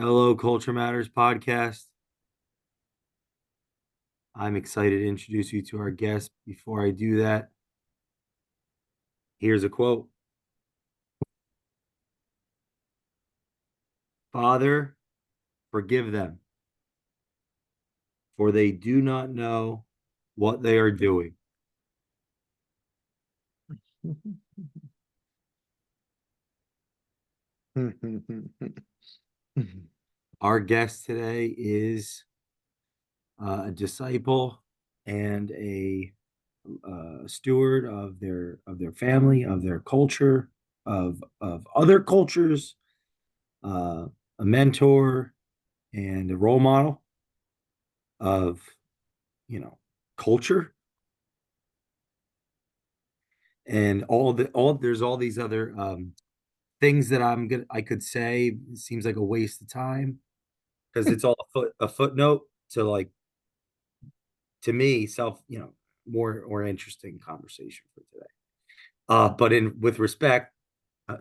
Hello, Culture Matters podcast. I'm excited to introduce you to our guest. Before I do that, here's a quote. Father, forgive them, for they do not know what they are doing. Our guest today is a disciple and a steward of their family, of their culture, of other cultures, a mentor and a role model of culture, and all there's all these other things that I could say. It seems like a waste of time because it's all a footnote to, like, to me, more interesting conversation for today. But in with respect, uh,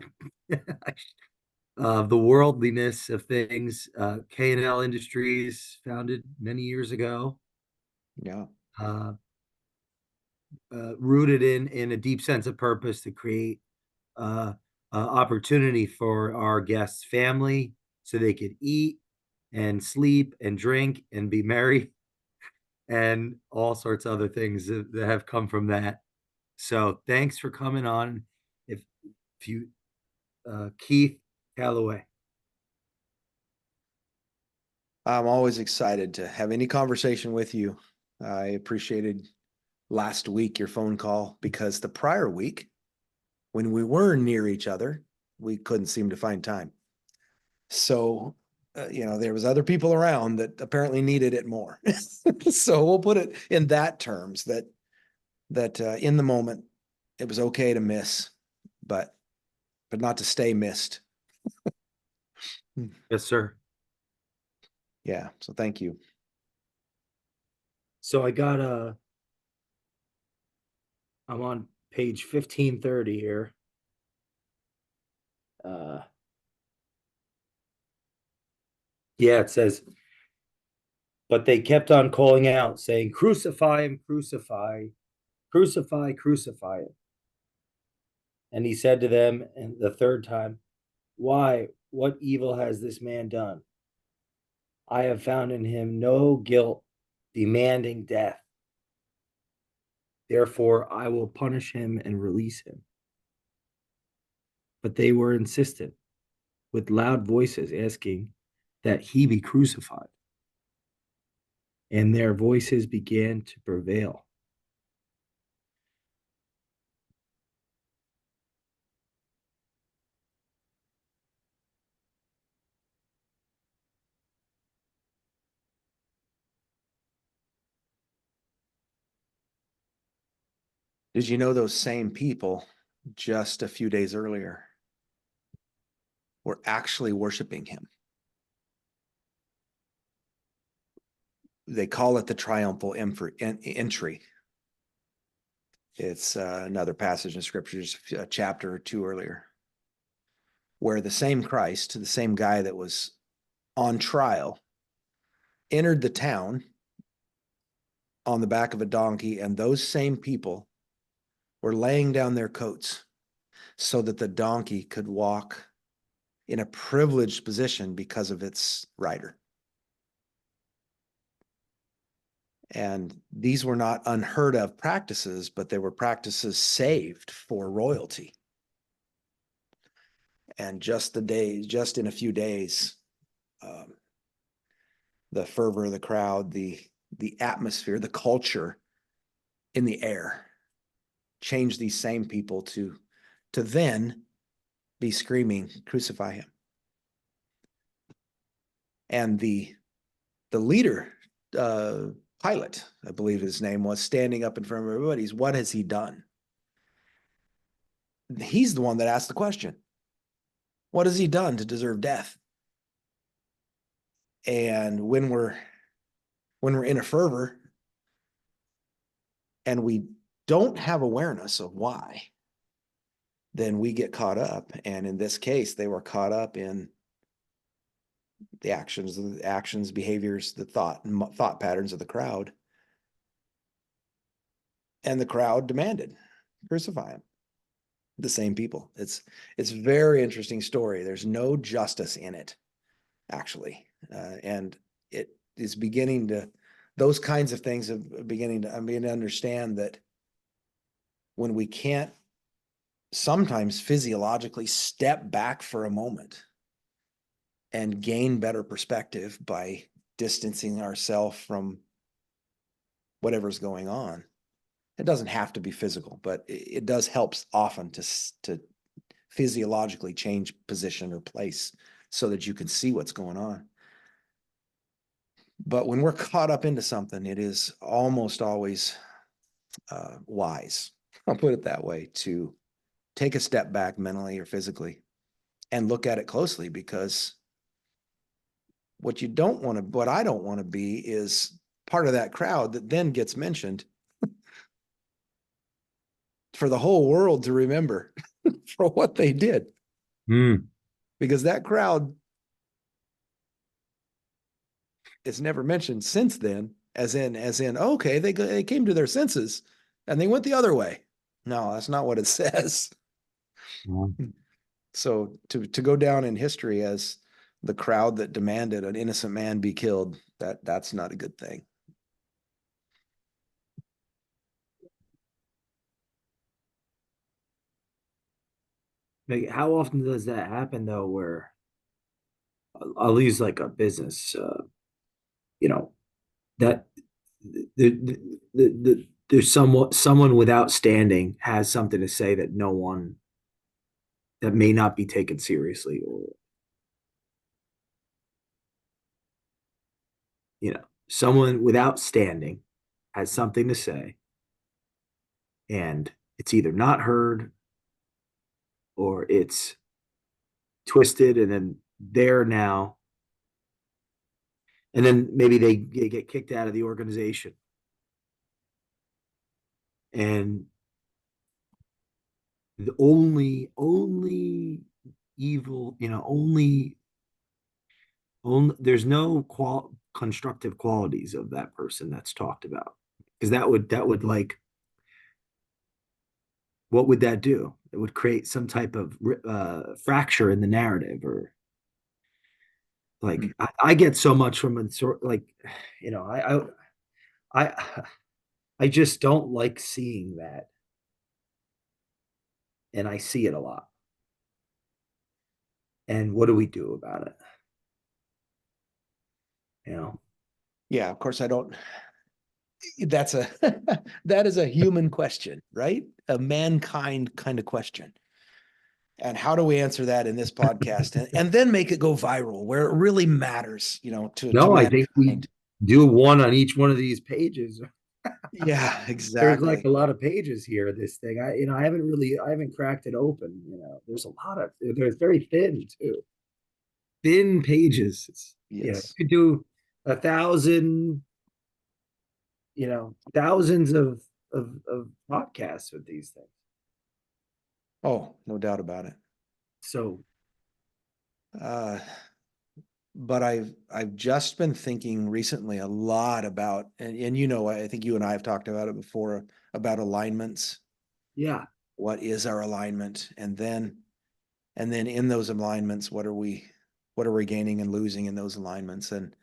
the worldliness of things, K&L Industries, founded many years ago, Yeah. uh, rooted in a deep sense of purpose to create opportunity for our guests' family so they could eat and sleep and drink and be merry and all sorts of other things that have come from that. So thanks for coming on. If you Keith Callaway. I'm always excited to have any conversation with you. I appreciated last week your phone call because the prior week, when we were near each other, we couldn't seem to find time. So, there was other people around that apparently needed it more. So we'll put it in that terms that in the moment it was okay to miss, but not to stay missed. Yes, sir. Yeah. So thank you. So I'm on page 1530 here. Uh yeah, it says, but they kept on calling out, saying, "Crucify him, crucify, crucify, crucify him." And he said to them, and the third time, "Why, what evil has this man done? I have found in him no guilt demanding death. Therefore, I will punish him and release him." But they were insistent, with loud voices, asking that he be crucified. And their voices began to prevail. Did you know those same people just a few days earlier were actually worshiping him? They call it the triumphal entry. It's another passage in scriptures, a chapter or two earlier, where the same Christ, the same guy that was on trial, entered the town on the back of a donkey, and those same people were laying down their coats so that the donkey could walk in a privileged position because of its rider. And these were not unheard of practices, but they were practices saved for royalty. And just in a few days, the fervor of the crowd, the atmosphere, the culture in the air changed these same people to then be screaming, "Crucify him." And the leader, Pilate, I believe his name was, standing up in front of everybody. What has he done? He's the one that asked the question. What has he done to deserve death? And when we're in a fervor and we don't have awareness of why, then we get caught up. And in this case, they were caught up in the actions, behaviors, the thought patterns of the crowd. And the crowd demanded, crucify him. The same people. It's very interesting story. There's no justice in it, actually. And it is beginning to, those kinds of things I'm beginning to understand that when we can't sometimes physiologically step back for a moment and gain better perspective by distancing ourselves from whatever's going on. It doesn't have to be physical, but it does help often to physiologically change position or place so that you can see what's going on. But when we're caught up into something, it is almost always wise, I'll put it that way, to take a step back mentally or physically and look at it closely, because what I don't want to be is part of that crowd that then gets mentioned for the whole world to remember for what they did. Because that crowd is never mentioned since then, as in, okay, they came to their senses and they went the other way. No, that's not what it says. So to go down in history as the crowd that demanded an innocent man be killed, that's not a good thing. Like, how often does that happen though, where I'll use like a business, you know, that there's someone without standing has something to say that no one, that may not be taken seriously, or someone without standing has something to say, and it's either not heard or it's twisted, and then they're now, and then maybe they get kicked out of the organization, and the only evil, only there's no constructive qualities of that person that's talked about, because that would like, what would that do? It would create some type of fracture in the narrative, or like, I get so much from it, sort like, you know, I I just don't like seeing that, and I see it a lot. And what do we do about it? You know, Yeah, of course I don't. That's a that is a human question, right? A mankind kind of question. And how do we answer that in this podcast and then make it go viral where it really matters, to no, I think we mankind? do one on each one of these pages. Yeah, There's like a exactly. lot of pages here. This thing, I haven't cracked it open. There's a lot of, there's very thin too, thin pages. You Yes. could do 1,000, thousands of podcasts with these things. Oh, no doubt about it. So Uh, but I've just been thinking recently a lot about, and I think you and I have talked about it before, about alignments. yeah, What is our alignment? And then in those alignments, what are we gaining and losing in those alignments? And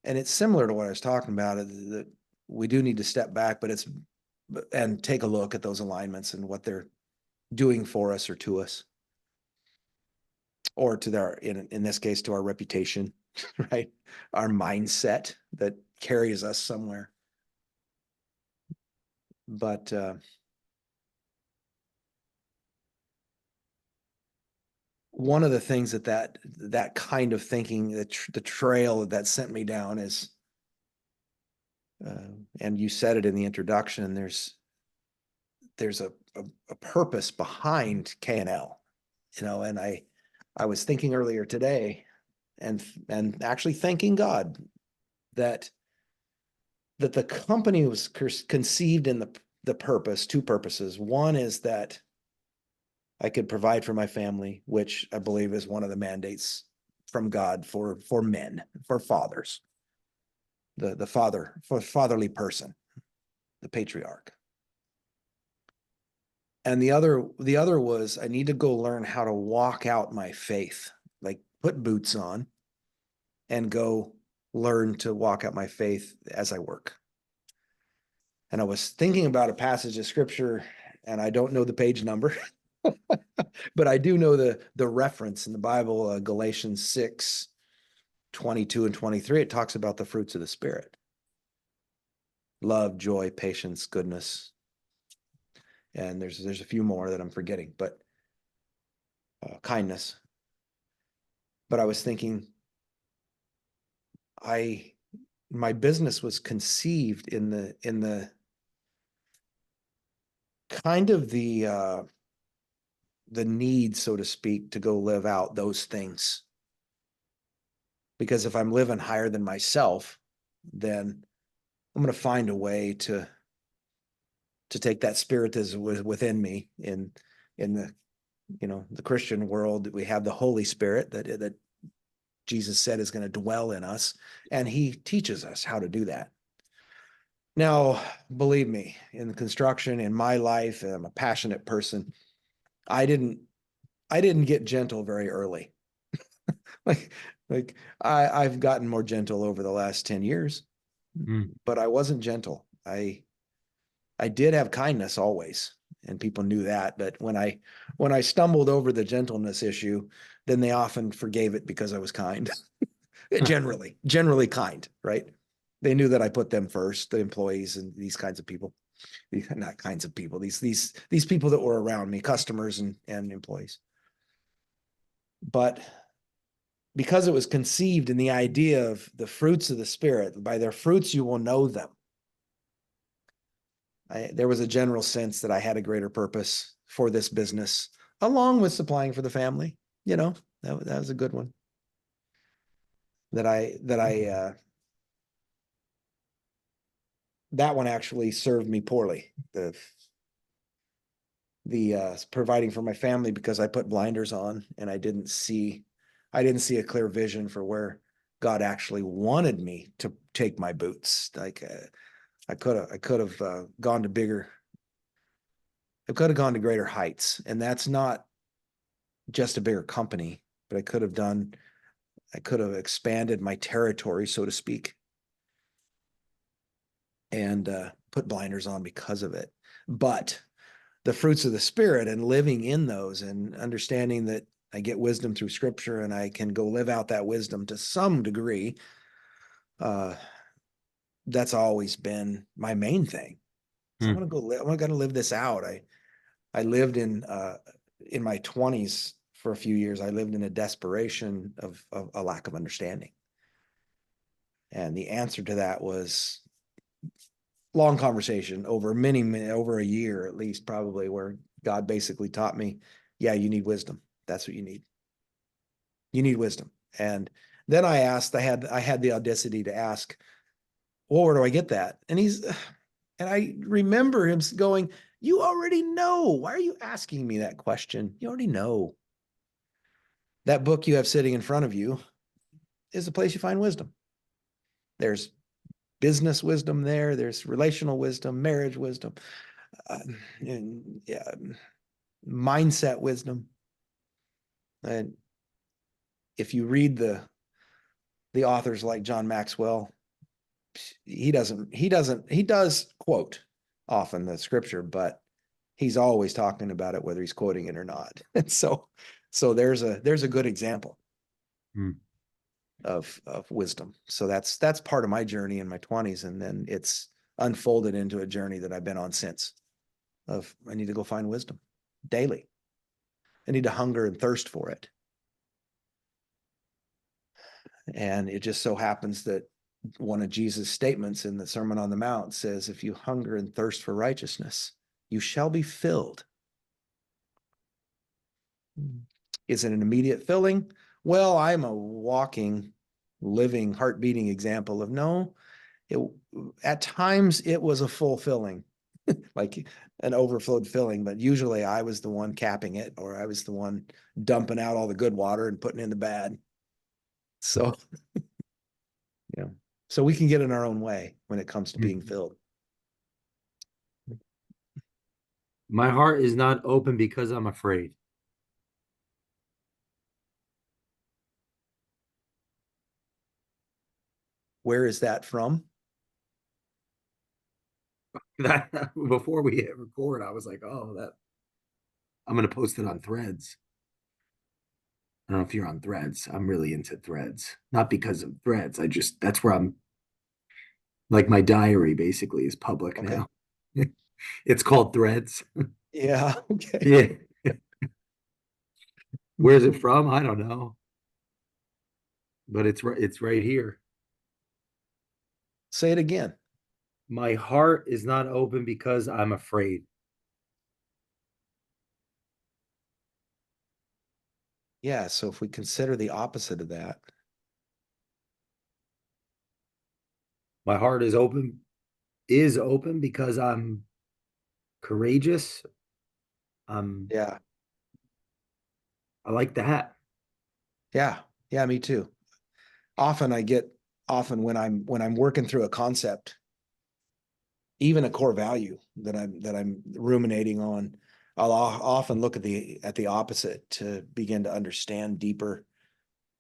it's similar to what I was talking about, that we do need to step back, and take a look at those alignments and what they're doing for us or to us, or to in this case, to our reputation, right? Our mindset that carries us somewhere. But one of the things that kind of thinking, the trail that sent me down is, and you said it in the introduction, there's a purpose behind K&L, and I was thinking earlier today, and actually thanking God that the company was conceived in the purpose, two purposes. One is that I could provide for my family, which I believe is one of the mandates from God for men, for fathers, the father, for fatherly person, the patriarch. And the other was, I need to go learn how to walk out my faith, like put boots on and go learn to walk out my faith as I work. And I was thinking about a passage of scripture, and I don't know the page number, but I do know the reference in the Bible, Galatians 6:22 and 23. It talks about the fruits of the Spirit: love, joy, patience, goodness. And there's a few more that I'm forgetting, but kindness. But I was thinking, my business was conceived in the kind of the need, so to speak, to go live out those things. Because if I'm living higher than myself, then I'm going to find a way to take that spirit that's within me. In the the Christian world, we have the Holy Spirit that Jesus said is going to dwell in us, and he teaches us how to do that. Now, believe me, in the construction, in my life, I'm a passionate person. I didn't get gentle very early. like I've gotten more gentle over the last 10 years, but I wasn't gentle. I did have kindness always, and people knew that. But when I stumbled over the gentleness issue, then they often forgave it because I was kind. generally kind, right? They knew that I put them first, the employees and these kinds of people. Not kinds of people, these people that were around me, customers and employees. But because it was conceived in the idea of the fruits of the Spirit, by their fruits you will know them, there was a general sense that I had a greater purpose for this business, along with supplying for the family. That was a good one. That one actually served me poorly. The providing for my family, because I put blinders on and I didn't see a clear vision for where God actually wanted me to take my boots. Like I could have gone to greater heights, and that's not just a bigger company, but I could have expanded my territory, so to speak, and put blinders on because of it. But the fruits of the Spirit and living in those and understanding that I get wisdom through scripture and I can go live out that wisdom to some degree, that's always been my main thing. So I'm going to live this out. I lived in my 20s for a few years. I lived in a desperation of a lack of understanding. And the answer to that was long conversation over over a year, at least, probably, where God basically taught me, yeah, you need wisdom. That's what you need. You need wisdom. And then I had the audacity to ask, well, where do I get that? And I remember him going, you already know. Why are you asking me that question? You already know. That book you have sitting in front of you is the place you find wisdom. There's business wisdom there. There's relational wisdom, marriage wisdom, mindset wisdom. And if you read the authors like John Maxwell, he does quote often the scripture, but he's always talking about it, whether he's quoting it or not. And so there's a good example of wisdom. So that's part of my journey in my 20s. And then it's unfolded into a journey that I've been on since, of I need to go find wisdom daily. I need to hunger and thirst for it. And it just so happens that one of Jesus' statements in the Sermon on the Mount says, if you hunger and thirst for righteousness, you shall be filled. Is it an immediate filling? Well, I'm a walking, living, heart-beating example of no. At times it was a full filling, like an overflowed filling, but usually I was the one capping it, or I was the one dumping out all the good water and putting in the bad. So, yeah. So we can get in our own way when it comes to being filled. My heart is not open because I'm afraid. Where is that from? That before we hit record, I was like, oh, that I'm gonna post it on threads. I don't know if you're on threads. I'm really into threads. Not because of threads. I just that's where I'm like my diary basically is public Okay. now. It's called threads. Yeah. Okay. Yeah. Where's it from? I don't know. But it's right here. Say it again. My heart is not open because I'm afraid. Yeah. So if we consider the opposite of that, My heart is open because I'm courageous. I'm yeah. I like that. Yeah. Yeah. Me too. Often I get, often when I'm working through a concept, even a core value that I'm ruminating on, I'll often look at the opposite to begin to understand deeper.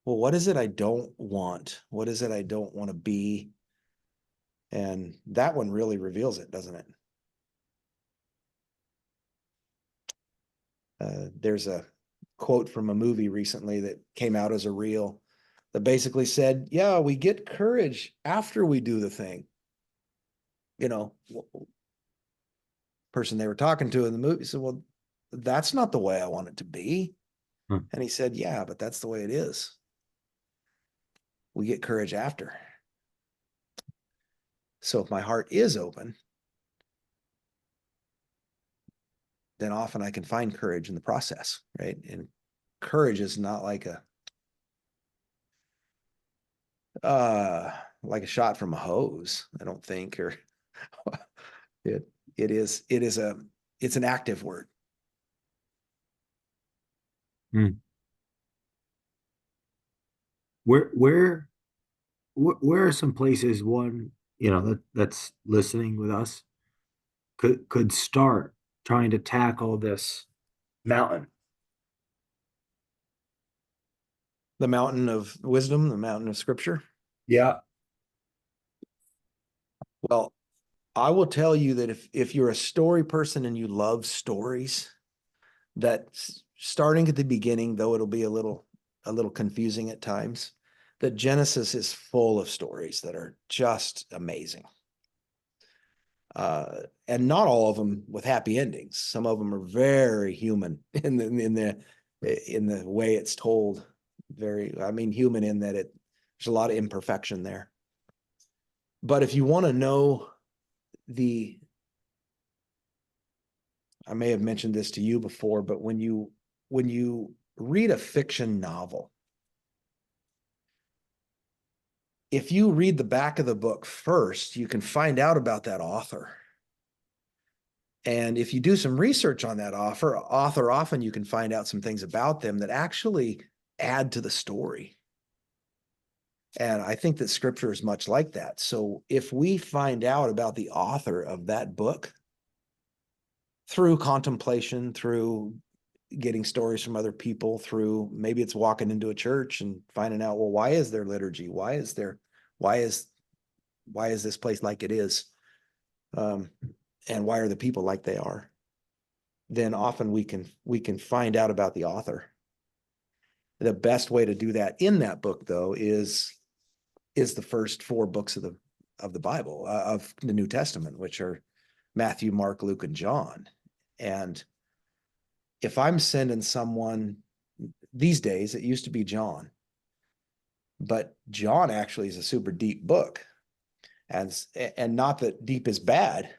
Well, what is it I don't want? What is it I don't want to be? And that one really reveals it, doesn't it? There's a quote from a movie recently that came out as a reel that basically said, "Yeah, we get courage after we do the thing." You know, person they were talking to in the movie said, "Well, that's not the way I want it to be." Hmm. And he said, "Yeah, but that's the way it is. We get courage after." So if my heart is open, then often I can find courage in the process, right? And courage is not uh like a shot from a hose, I don't think, or it it's an active word. Hmm. Where where where are some places one, that's listening with us could start trying to tackle this mountain? The mountain of wisdom, the mountain of scripture. Yeah. Well, I will tell you that if you're a story person and you love stories, that starting at the beginning, though it'll be a little confusing at times, that Genesis is full of stories that are just amazing. And not all of them with happy endings. Some of them are very human in the way it's told. Very, I mean, human in that there's a lot of imperfection there. But if you want to know the, I may have mentioned this to you before, but when you read a fiction novel, if you read the back of the book first, you can find out about that author. And if you do some research on that author, often you can find out some things about them that actually add to the story. And I think that scripture is much like that. So if we find out about the author of that book through contemplation, through getting stories from other people, through maybe it's walking into a church and finding out, well, why is there liturgy? Why is this place like it is? And why are the people like they are? Then often we can find out about the author. The best way to do that in that book, though, is the first four books of the Bible, of the New Testament, which are Matthew, Mark, Luke, and John. And if I'm sending someone these days, it used to be John, but John actually is a super deep book. And not that deep is bad,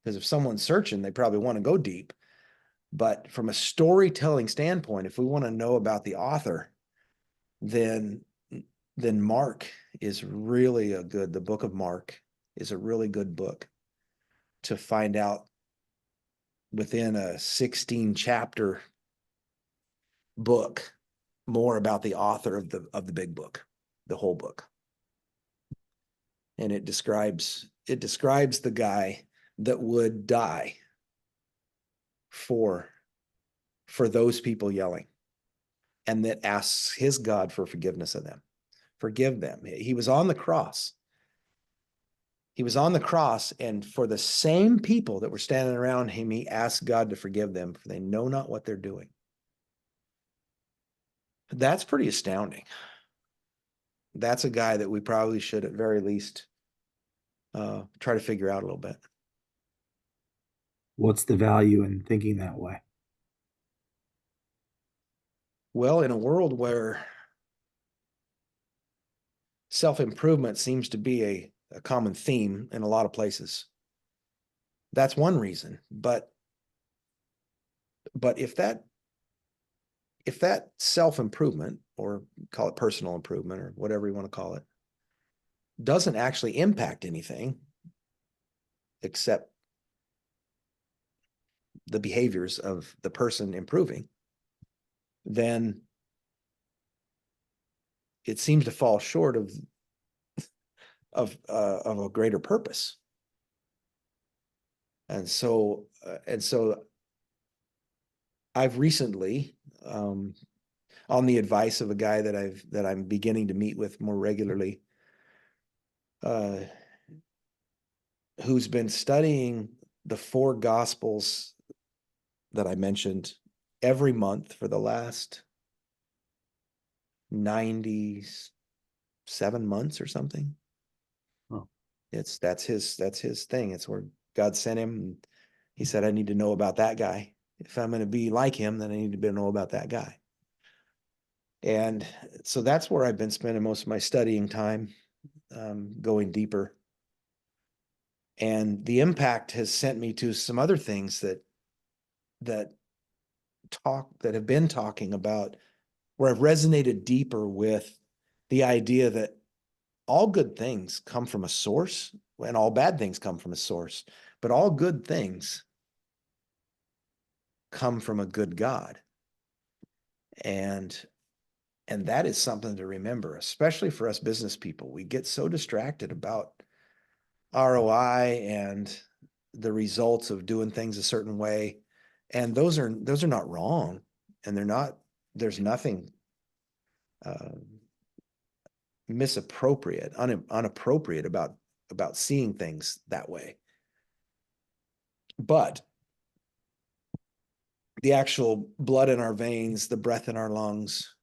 because if someone's searching, they probably want to go deep. But from a storytelling standpoint, if we want to know about the author, then Mark is really the book of Mark is a really good book to find out within a 16 chapter book more about the author of the big book, the whole book. And it describes the guy that would die for those people yelling, and that asks his God for forgiveness of them. Forgive them. He was on the cross. He was on the cross, and for the same people that were standing around him, he asked God to forgive them, for they know not what they're doing. That's pretty astounding. That's a guy that we probably should, at very least, try to figure out a little bit. What's the value in thinking that way? Well, in a world where self-improvement seems to be a common theme in a lot of places, that's one reason. But if that self-improvement, or call it personal improvement or whatever you want to call it, doesn't actually impact anything except the behaviors of the person improving, then it seems to fall short of a greater purpose. And so I've recently, on the advice of a guy that I'm beginning to meet with more regularly, who's been studying the 4 Gospels that I mentioned every month for the last 97 months or something. Oh. That's his thing. It's where God sent him. And he said, I need to know about that guy. If I'm going to be like him, then I need to know about that guy. And so that's where I've been spending most of my studying time, going deeper. And the impact has sent me to some other things that have been talking about, where I've resonated deeper with the idea that all good things come from a source, and all bad things come from a source, but all good things come from a good God. And that is something to remember, especially for us business people. We get so distracted about ROI and the results of doing things a certain way. And those are not wrong. And there's nothing misappropriate, unappropriate about seeing things that way. But the actual blood in our veins, the breath in our lungs,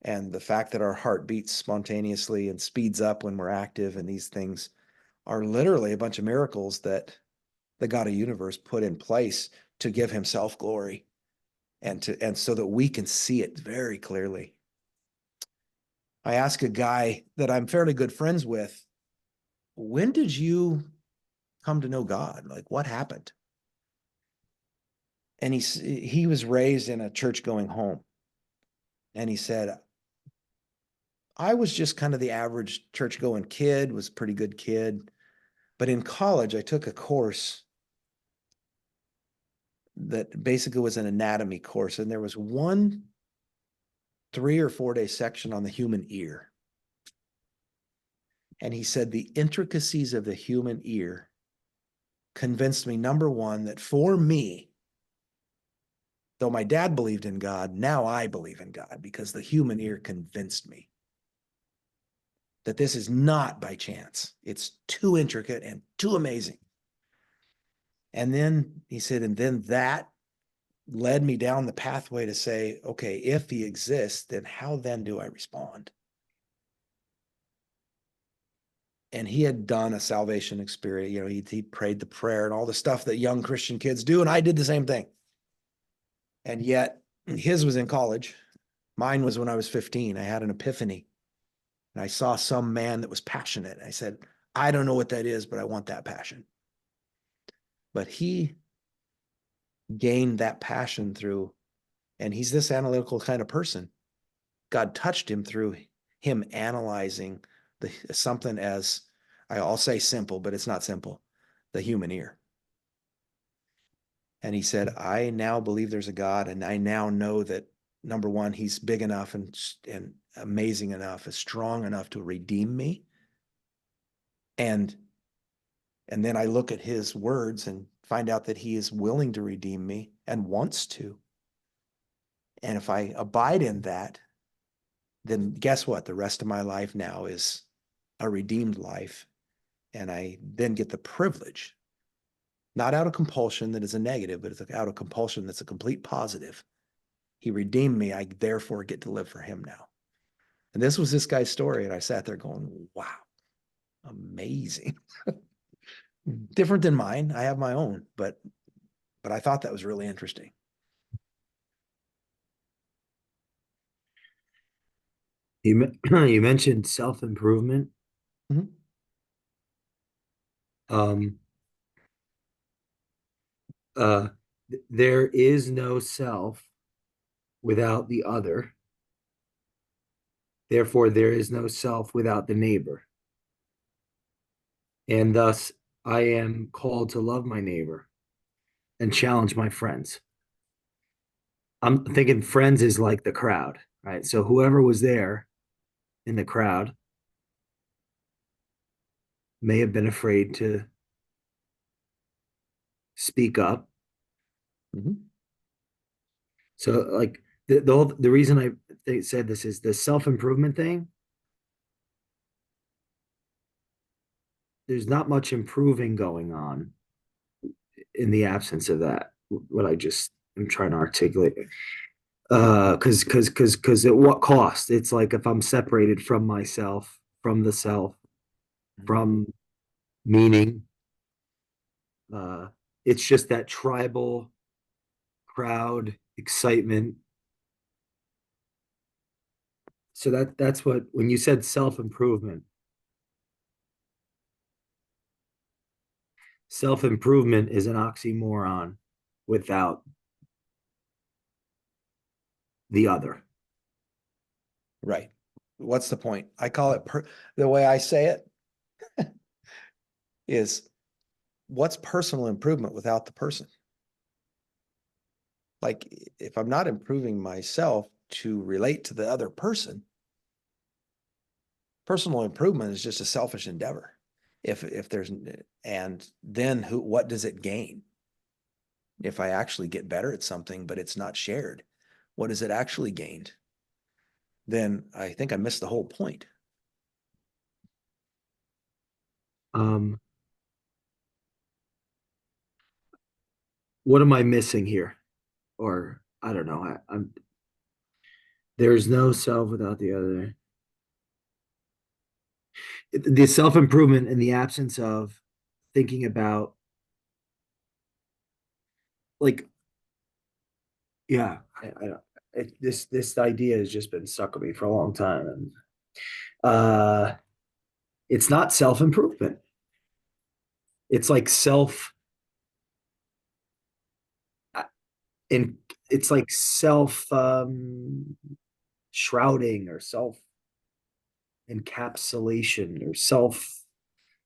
and the fact that our heart beats spontaneously and speeds up when we're active, and these things are literally a bunch of miracles that the God of the universe put in place to give himself glory, and so that we can see it very clearly. I asked a guy that I'm fairly good friends with, when did you come to know God? Like, what happened? And he was raised in a church-going home. And he said, I was just kind of the average church-going kid, was a pretty good kid. But in college, I took a course that basically was an anatomy course. And there was one 3 or 4 day section on the human ear. And he said, the intricacies of the human ear convinced me, number one, that for me, though my dad believed in God, now I believe in God, because the human ear convinced me that this is not by chance. It's too intricate and too amazing. And then he said, and then that led me down the pathway to say, okay, if he exists, then how then do I respond? And he had done a salvation experience. You know, he prayed the prayer and all the stuff that young Christian kids do. And I did the same thing. And yet his was in college. Mine was when I was 15. I had an epiphany. And I saw some man that was passionate. I said, I don't know what that is, but I want that passion. But he gained that passion through, and he's this analytical kind of person. God touched him through him analyzing something as, I'll say simple, but it's not simple, the human ear. And he said, I now believe there's a God, and I now know that, number one, he's big enough and amazing enough, is strong enough to redeem me. And then I look at his words and find out that he is willing to redeem me and wants to. And if I abide in that, then guess what? The rest of my life now is a redeemed life. And I then get the privilege, not out of compulsion that is a negative, but it's out of compulsion that's a complete positive. He redeemed me. I therefore get to live for him now. And this was this guy's story. And I sat there going, wow, amazing. Different than mine. I have my own, but I thought that was really interesting. You mentioned self-improvement. Mhm. Um, uh, there is no self without the other. Therefore, there is no self without the neighbor. And thus, I am called to love my neighbor and challenge my friends. I'm thinking friends is like the crowd, right? So whoever was there in the crowd may have been afraid to speak up. Mhm. So, like the reason I said this is the self improvement thing. There's not much improving going on in the absence of that. What I just am trying to articulate. Because at what cost? It's like if I'm separated from myself, from the self, from meaning. Uh, it's just that tribal crowd excitement. So that's what when you said self improvement is an oxymoron without the other. Right. What's the point? I call it the way I say it is what's personal improvement without the person? Like if I'm not improving myself to relate to the other person, personal improvement is just a selfish endeavor. If there's and then what does it gain? If I actually get better at something, but it's not shared, what is it actually gained? Then I think I missed the whole point. Um, what am I missing here? Or I don't know. I'm there's no self without the other. The self improvement in the absence of thinking about like yeah, I don't. This idea has just been stuck with me for a long time, and uh, it's not self improvement. It's like self and it's like self shrouding or self encapsulation or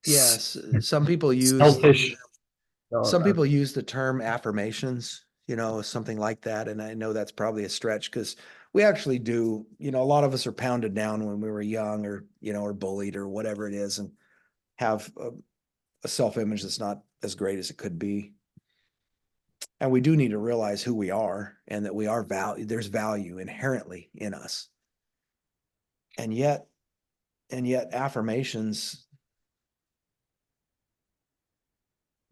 Yes, some people use selfish. some people use the term affirmations, something like that. And I know that's probably a stretch because we actually do, a lot of us are pounded down when we were young or, or bullied or whatever it is and have a self-image that's not as great as it could be. And we do need to realize who we are and that we are there's value inherently in us. And yet affirmations,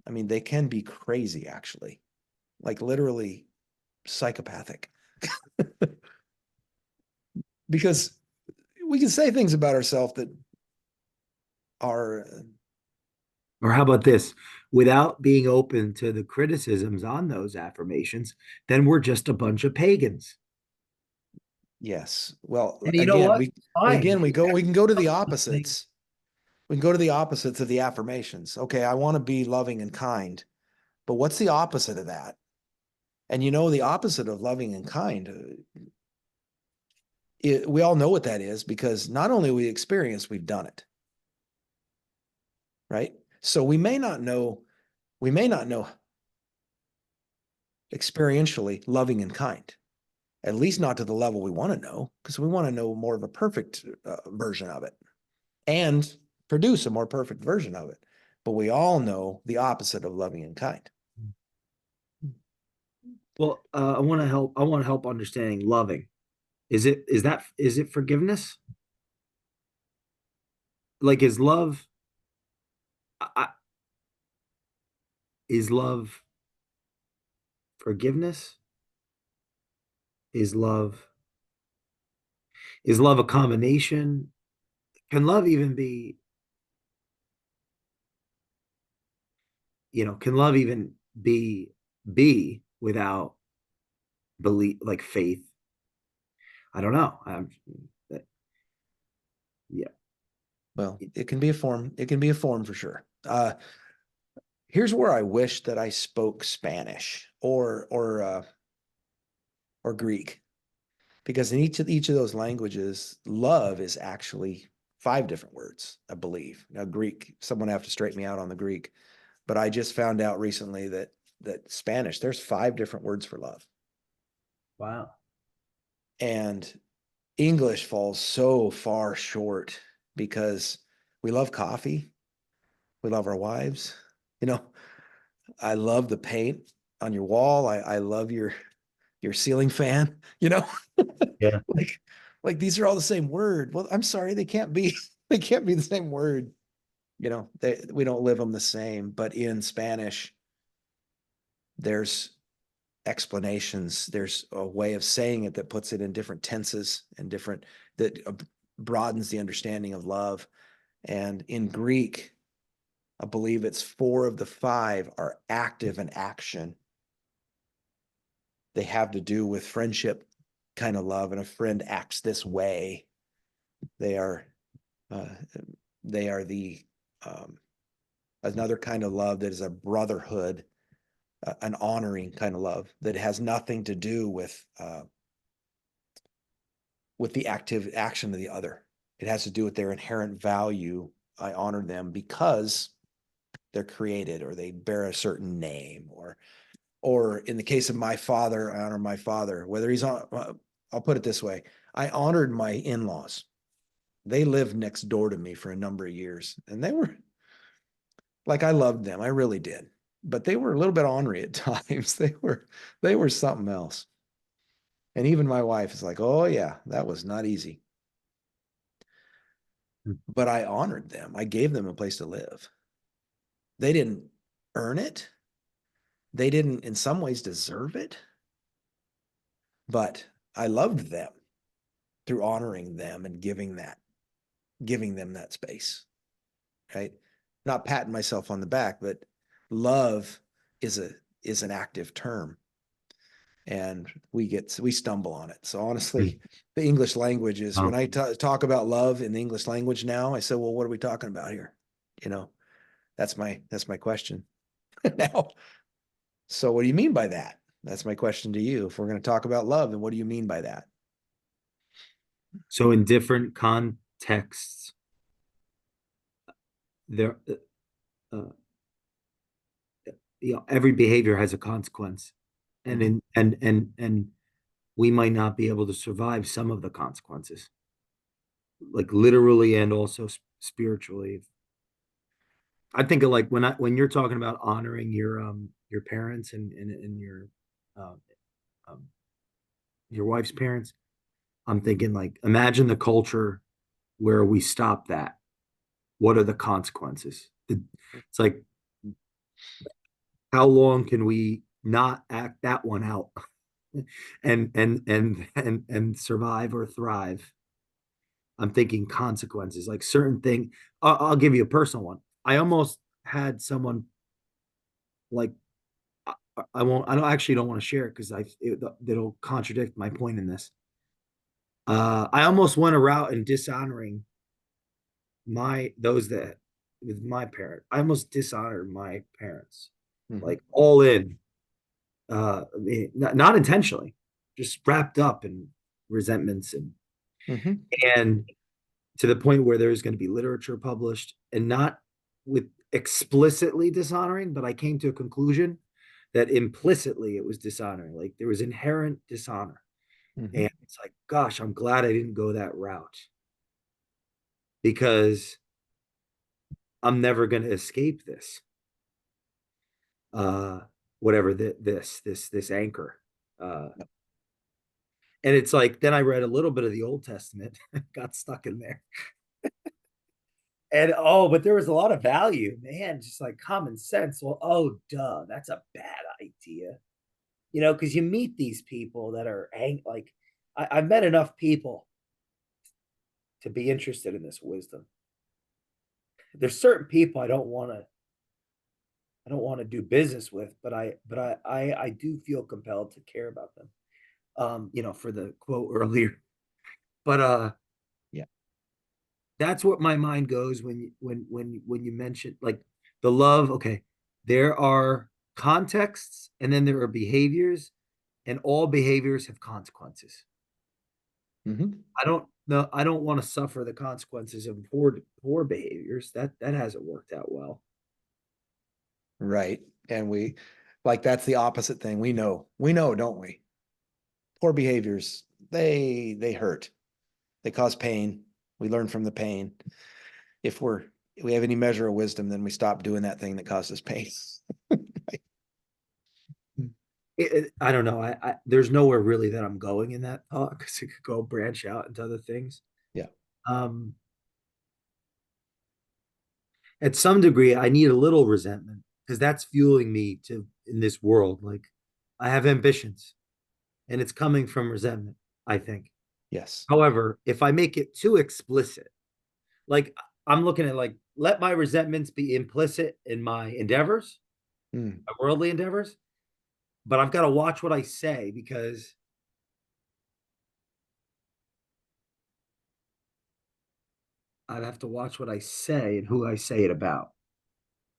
I mean, they can be crazy actually, like literally psychopathic. Because we can say things about ourselves that are Or how about this? Without being open to the criticisms on those affirmations, then we're just a bunch of pagans. yes. Well, And you know again, what? we Fine. we can go to the opposites. We can go to the opposites of the affirmations. Okay, I want to be loving and kind, but what's the opposite of that? And the opposite of loving and kind, we all know what that is because not only we experience, we've done it, right? So we may not know experientially loving and kind, at least not to the level we want to know, because we want to know more of a perfect version of it and produce a more perfect version of it. But we all know the opposite of loving and kind. Well, I want to help understanding loving. Is it forgiveness? Like, I, is love forgiveness? Is love is love a combination? Can love even be, can love even be without belief, like faith? I don't know. Yeah. Well, it can be a form. It can be a form for sure. Here's where I wish that I spoke Spanish or Greek, because in each of those languages, love is actually 5 different words, I believe. Now, Greek, someone have to straighten me out on the Greek, but I just found out recently that Spanish, there's 5 different words for love. Wow. And English falls so far short because we love coffee, we love our wives. You know, I love the paint on your wall. I love your ceiling fan, Yeah. like these are all the same word. Well, I'm sorry, they can't be they can't be the same word. We don't live them the same, but in Spanish, there's explanations. There's a way of saying it that puts it in different tenses and different that broadens the understanding of love. And in Greek, I believe it's 4 of the 5 are active and action. They have to do with friendship kind of love, and a friend acts this way. They are uh, they are the another kind of love that is a brotherhood, an honoring kind of love that has nothing to do with the active action of the other. It has to do with their inherent value. I honor them because they're created or they bear a certain name, or in the case of my father, I honor my father, whether he's on, I'll put it this way. I honored my in-laws. They lived next door to me for a number of years, and they were like, I loved them. I really did, but they were a little bit ornery at times. They were something else. And even my wife is like, oh yeah, that was not easy. But I honored them. I gave them a place to live. They didn't earn it. They didn't, in some ways, deserve it. But I loved them through honoring them and giving them that space. Right? Not patting myself on the back, but love is an active term. And we stumble on it. So honestly, the English language is, when Oh. I talk about love in the English language now, I say, well, what are we talking about here? You know, that's my question now. So what do you mean by that? That's my question to you. If we're going to talk about love, then what do you mean by that? So in different contexts, there, uh, every behavior has a consequence, and Mhm. in and we might not be able to survive some of the consequences, like literally and also spiritually. I think of like when you're talking about honoring your parents and um, um, your wife's parents. I'm thinking like imagine the culture where we stop that. What are the consequences? It's like how long can we not act that one out and survive or thrive? I'm thinking consequences, like certain thing. I'll give you a personal one. I almost had someone like I won't. I don't actually don't want to share it because it'll contradict my point in this. I almost went a route in dishonoring my those that with my parent. I almost dishonored my parents, Mhm. like all in. I mean, not intentionally, just wrapped up in resentments Mhm. and to the point where there's going to be literature published and not with explicitly dishonoring, but I came to a conclusion that implicitly it was dishonoring. Like there was inherent dishonor. Mhm. And it's like, gosh, I'm glad I didn't go that route because I'm never going to escape this. Uh, whatever this anchor. Uh, and it's like, then I read a little bit of the Old Testament, got stuck in there. And oh, but there was a lot of value, man, just like common sense. Well, oh, duh, that's a bad idea. Because you meet these people that are like, I've met enough people to be interested in this wisdom. There's certain people I don't want to do business with, but I do feel compelled to care about them. For the quote earlier. But Yeah. that's what my mind goes when you mention like the love. Okay, there are contexts and then there are behaviors, and all behaviors have consequences. Mhm. I don't know. I don't want to suffer the consequences of poor behaviors. That hasn't worked out well. Right. And that's the opposite thing. We know, don't we? Poor behaviors, they hurt. They cause pain. We learn from the pain. If we have any measure of wisdom, then we stop doing that thing that causes pain. I don't know. There's nowhere really that I'm going in that thought because it could go branch out into other things. Yeah. Um, at some degree, I need a little resentment because that's fueling me to in this world. Like I have ambitions, and it's coming from resentment, I think. Yes. However, if I make it too explicit, like I'm looking at like let my resentments be implicit in my endeavors, Mm. my worldly endeavors, but I've got to watch what I say because I'd have to watch what I say and who I say it about.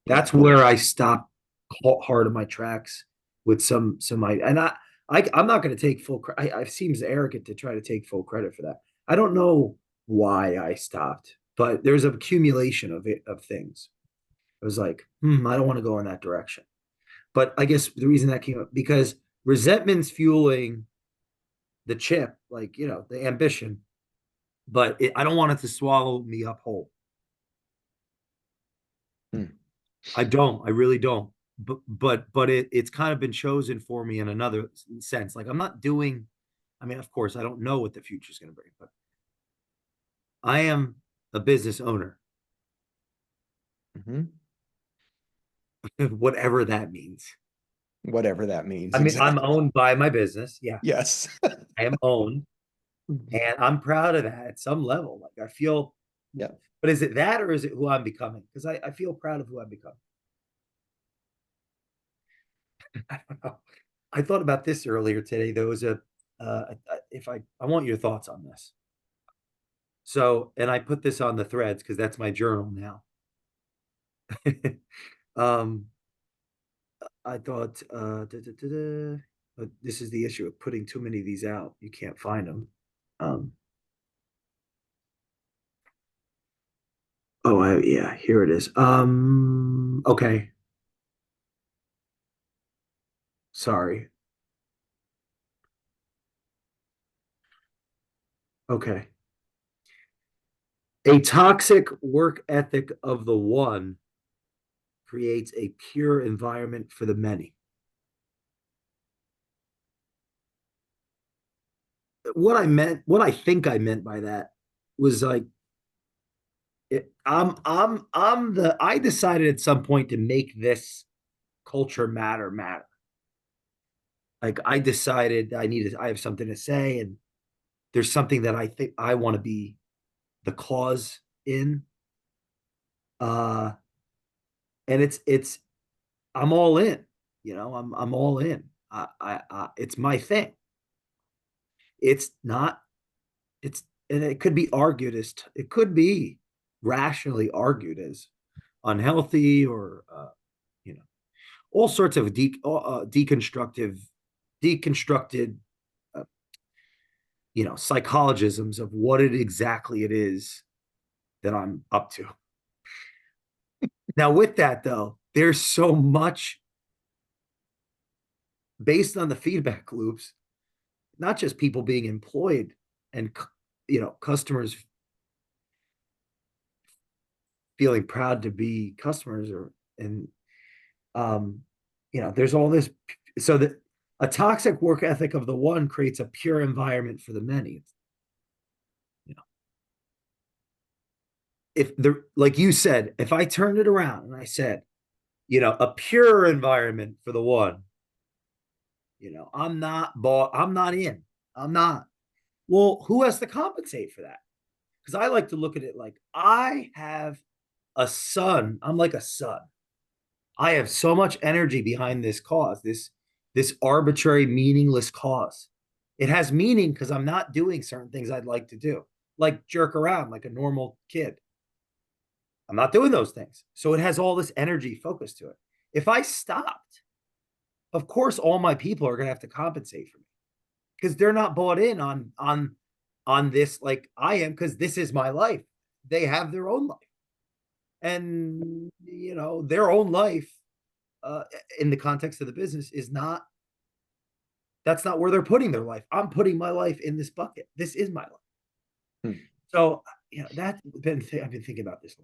Yeah. That's where I stop hard on my tracks with and I'm not going to take full credit. I seems arrogant to try to take full credit for that. I don't know why I stopped, but there's an accumulation of things. I was like, I don't want to go in that direction. But I guess the reason that came up because resentment's fueling the chip, like the ambition, but I don't want it to swallow me up whole. Mm. I don't. I really don't. But it's kind of been chosen for me in another sense. Like I'm not doing. I mean, of course, I don't know what the future is going to bring, but I am a business owner, Mhm. whatever that means. Whatever that means. I mean, I'm Exactly. owned by my business. Yeah, Yes. I am owned, and I'm proud of that at some level. Like I feel, Yeah. but is it that or is it who I'm becoming? Because I feel proud of who I'm becoming. I don't know. I thought about this earlier today. There was if I want your thoughts on this. So, and I put this on the threads because that's my journal now. um, I thought, but this is the issue of putting too many of these out. You can't find them. Um, yeah, here it is. Okay. Sorry. Okay. A toxic work ethic of the one creates a pure environment for the many. What I think I meant by that was like I decided at some point to make this culture matter. Like I decided I have something to say, and there's something that I think I want to be the cause in. Uh, and it's I'm all in. I'm all in. It's my thing. It's not. It's and it could be argued as it could be rationally argued as unhealthy or all sorts of deconstructed uh, psychologisms of what it is that I'm up to. Now, with that though, there's so much based on the feedback loops. not just people being employed and, customers feeling proud to be customers, and um there's all this, so that a toxic work ethic of the one creates a pure environment for the many. You know, if the like you said, if I turned it around and I said, a pure environment for the one, I'm not in. I'm not. Well, who has to compensate for that? Because I like to look at it like I have a son. I'm like a son. I have so much energy behind this cause, this arbitrary, meaningless cause. It has meaning because I'm not doing certain things I'd like to do, like jerk around like a normal kid. I'm not doing those things. So it has all this energy focused to it. If I stopped, of course, all my people are gonna have to compensate for me because they're not bought in on this like I am, because this is my life. They have their own life. And their own life, uh, in the context of the business, is not, that's not where they're putting their life. I'm putting my life in this bucket. This is my life. Hmm. So that's been I've been thinking about this a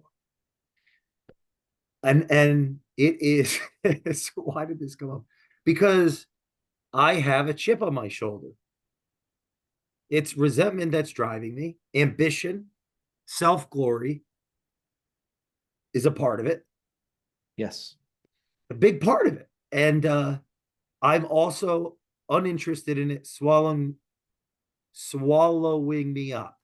lot. And it is so why did this come up? Because I have a chip on my shoulder. It's resentment that's driving me. Ambition, self-glory is a part of it, Yes. a big part of it. And I'm also uninterested in it swallowing me up.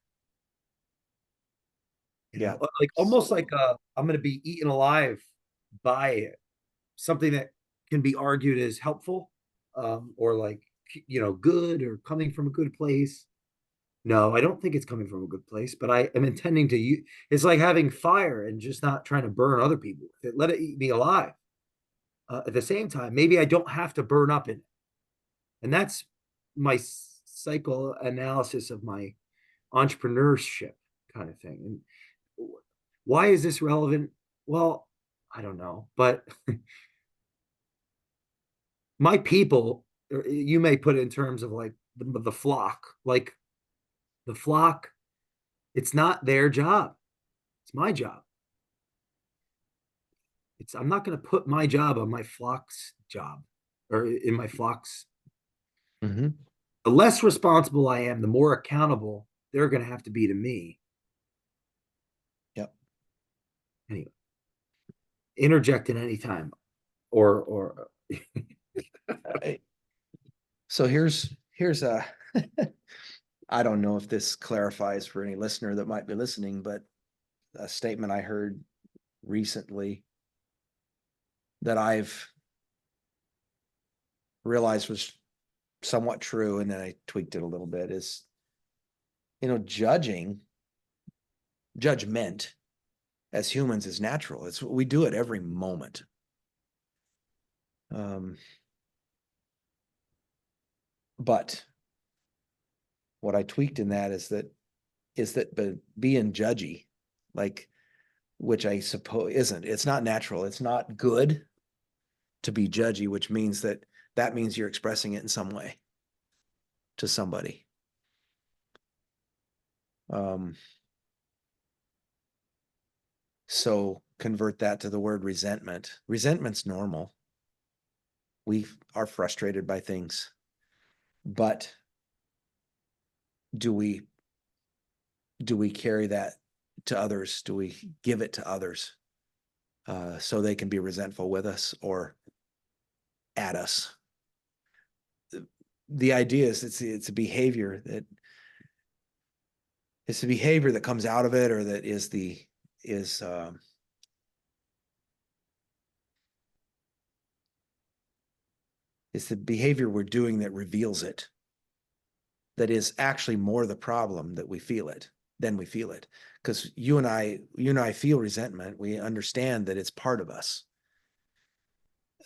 Yeah. Like almost like I'm going to be eaten alive by something that can be argued as helpful, or like good, or coming from a good place. No, I don't think it's coming from a good place, but I am intending to use. It's like having fire and just not trying to burn other people. Let it eat me alive. At the same time, maybe I don't have to burn up in it, and that's my psychoanalysis of my entrepreneurship kind of thing. And why is this relevant? Well, I don't know, but my people, you may put it in terms of like the flock, like the flock, it's not their job. It's my job. I'm not going to put my job on my flock's job, or in my flock's. Mm-hmm. The less responsible I am, the more accountable they're going to have to be to me. Yep. Anyway, interject at any time, or So here's a I don't know if this clarifies for any listener that might be listening, but a statement I heard recently that I've realized was somewhat true, and then I tweaked it a little bit, is, judgment as humans is natural. It's we do it every moment. But what I tweaked in that is that but being judgy, like, which I suppose isn't, it's not natural. It's not good to be judgy, which means that means you're expressing it in some way to somebody. So convert that to the word resentment. Resentment's normal. We are frustrated by things, but do we carry that to others? Do we give it to others so they can be resentful with us or at us? The idea is it's a behavior that comes out of it, or that is it's the behavior we're doing that reveals it. That is actually more the problem that we feel it than we feel it. Because you and I feel resentment. We understand that it's part of us.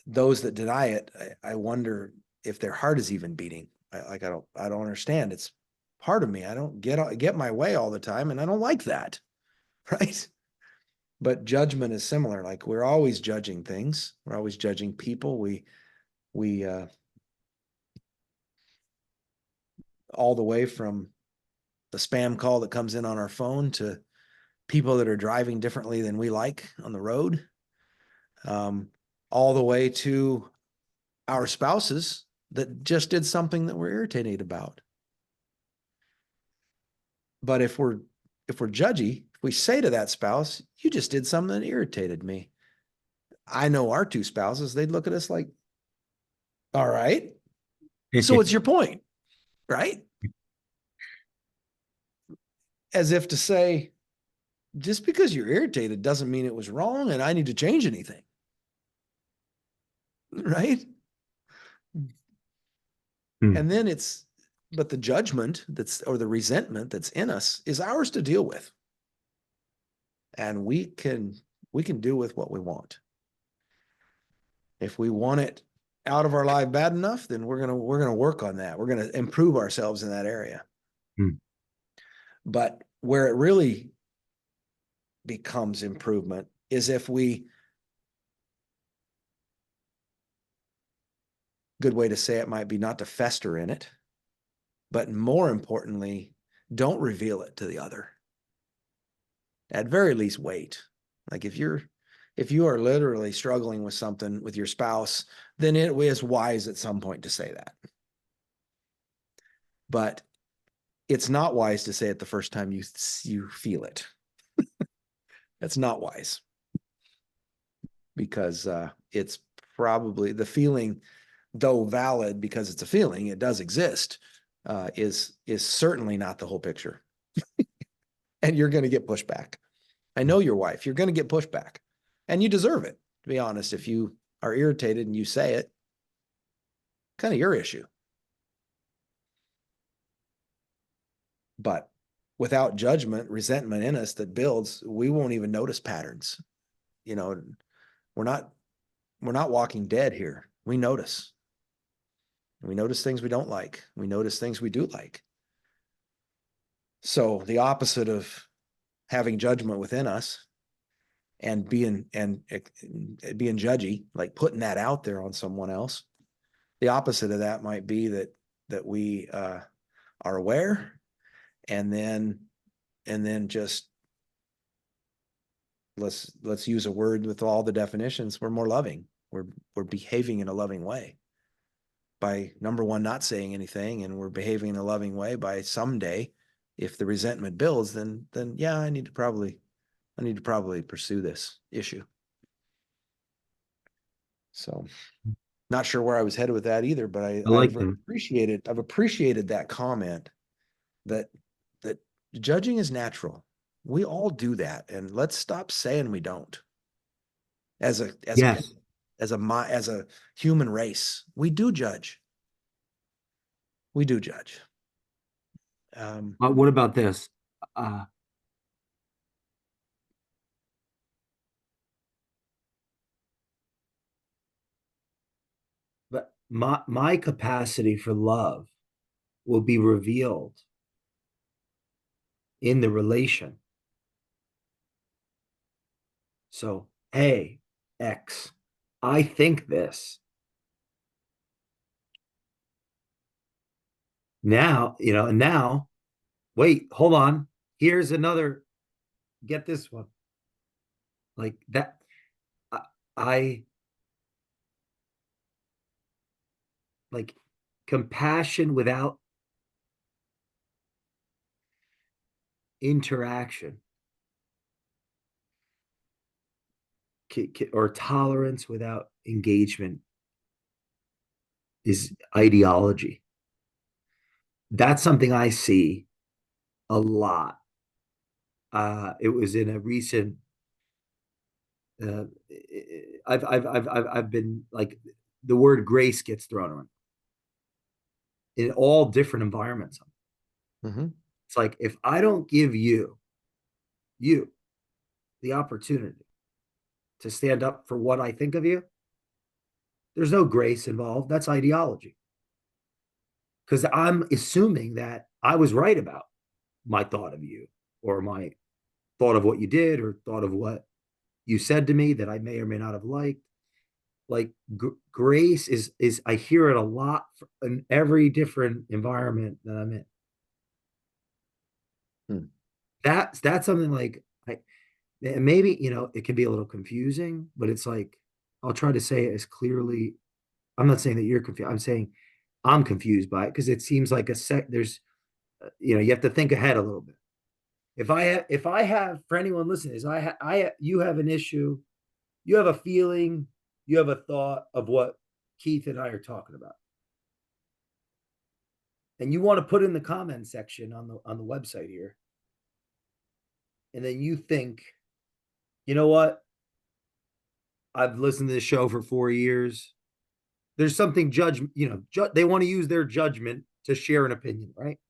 Those that deny it, I wonder if their heart is even beating. I don't understand. It's part of me. I don't get my way all the time, and I don't like that, right? But judgment is similar. Like, we're always judging things. We're always judging people. We all the way from the spam call that comes in on our phone to people that are driving differently than we like on the road, all the way to our spouses that just did something that we're irritated about. But if we're judgy, if we say to that spouse, you just did something that irritated me, I know our two spouses, they'd look at us like, all right, so what's your point? Right? As if to say, just because you're irritated doesn't mean it was wrong and I need to change anything. Right? And then but the judgment or the resentment that's in us is ours to deal with. And we can do with what we want. If we want it out of our life bad enough, then we're gonna work on that. We're gonna improve ourselves in that area. But where it really becomes improvement is if good way to say it might be not to fester in it, but more importantly, don't reveal it to the other. At very least, wait. Like if you are literally struggling with something with your spouse, then it is wise at some point to say that. But it's not wise to say it the first time you feel it. That's not wise, because it's probably the feeling, though valid because it's a feeling, it does exist, is certainly not the whole picture. And you're going to get pushback. I know your wife. You're going to get pushback, and you deserve it. To be honest, if you are irritated and you say it, kind of your issue. But without judgment, resentment in us that builds, we won't even notice patterns. You know, we're not walking dead here. We notice. We notice things we don't like. We notice things we do like. So the opposite of having judgment within us and being judgy, like putting that out there on someone else, the opposite of that might be that we are aware, and then just let's use a word with all the definitions. We're more loving. We're behaving in a loving way by, number one, not saying anything, and we're behaving in a loving way by someday, if the resentment builds, then yeah, I need to probably pursue this issue. So not sure where I was headed with that either, but I've appreciated that comment that judging is natural. We all do that, and let's stop saying we don't. As a human race, we do judge. We do judge. What about this? But my capacity for love will be revealed in the relation. So, hey, X, I think this. Now, and now, wait, hold on. Here's another, get this one. Like that, I like compassion without interaction, or tolerance without engagement is ideology. That's something I see a lot. It was in a recent. I've been like, the word grace gets thrown around in all different environments. Mm-hmm. It's like, if I don't give you the opportunity to stand up for what I think of you, there's no grace involved. That's ideology. Because I'm assuming that I was right about my thought of you, or my thought of what you did, or thought of what you said to me that I may or may not have liked. like grace is I hear it a lot in every different environment that I'm in. Hmm. That's something like I and maybe it can be a little confusing, but it's like I'll try to say it as clearly. I'm not saying that you're confused. I'm saying I'm confused by it because it seems like there's you have to think ahead a little bit. If I have for anyone listening, is you have an issue, you have a feeling, you have a thought of what Keith and I are talking about, and you want to put in the comment section on the website here, and then you think, you know what? I've listened to this show for 4 years. There's something they want to use their judgment to share an opinion, right?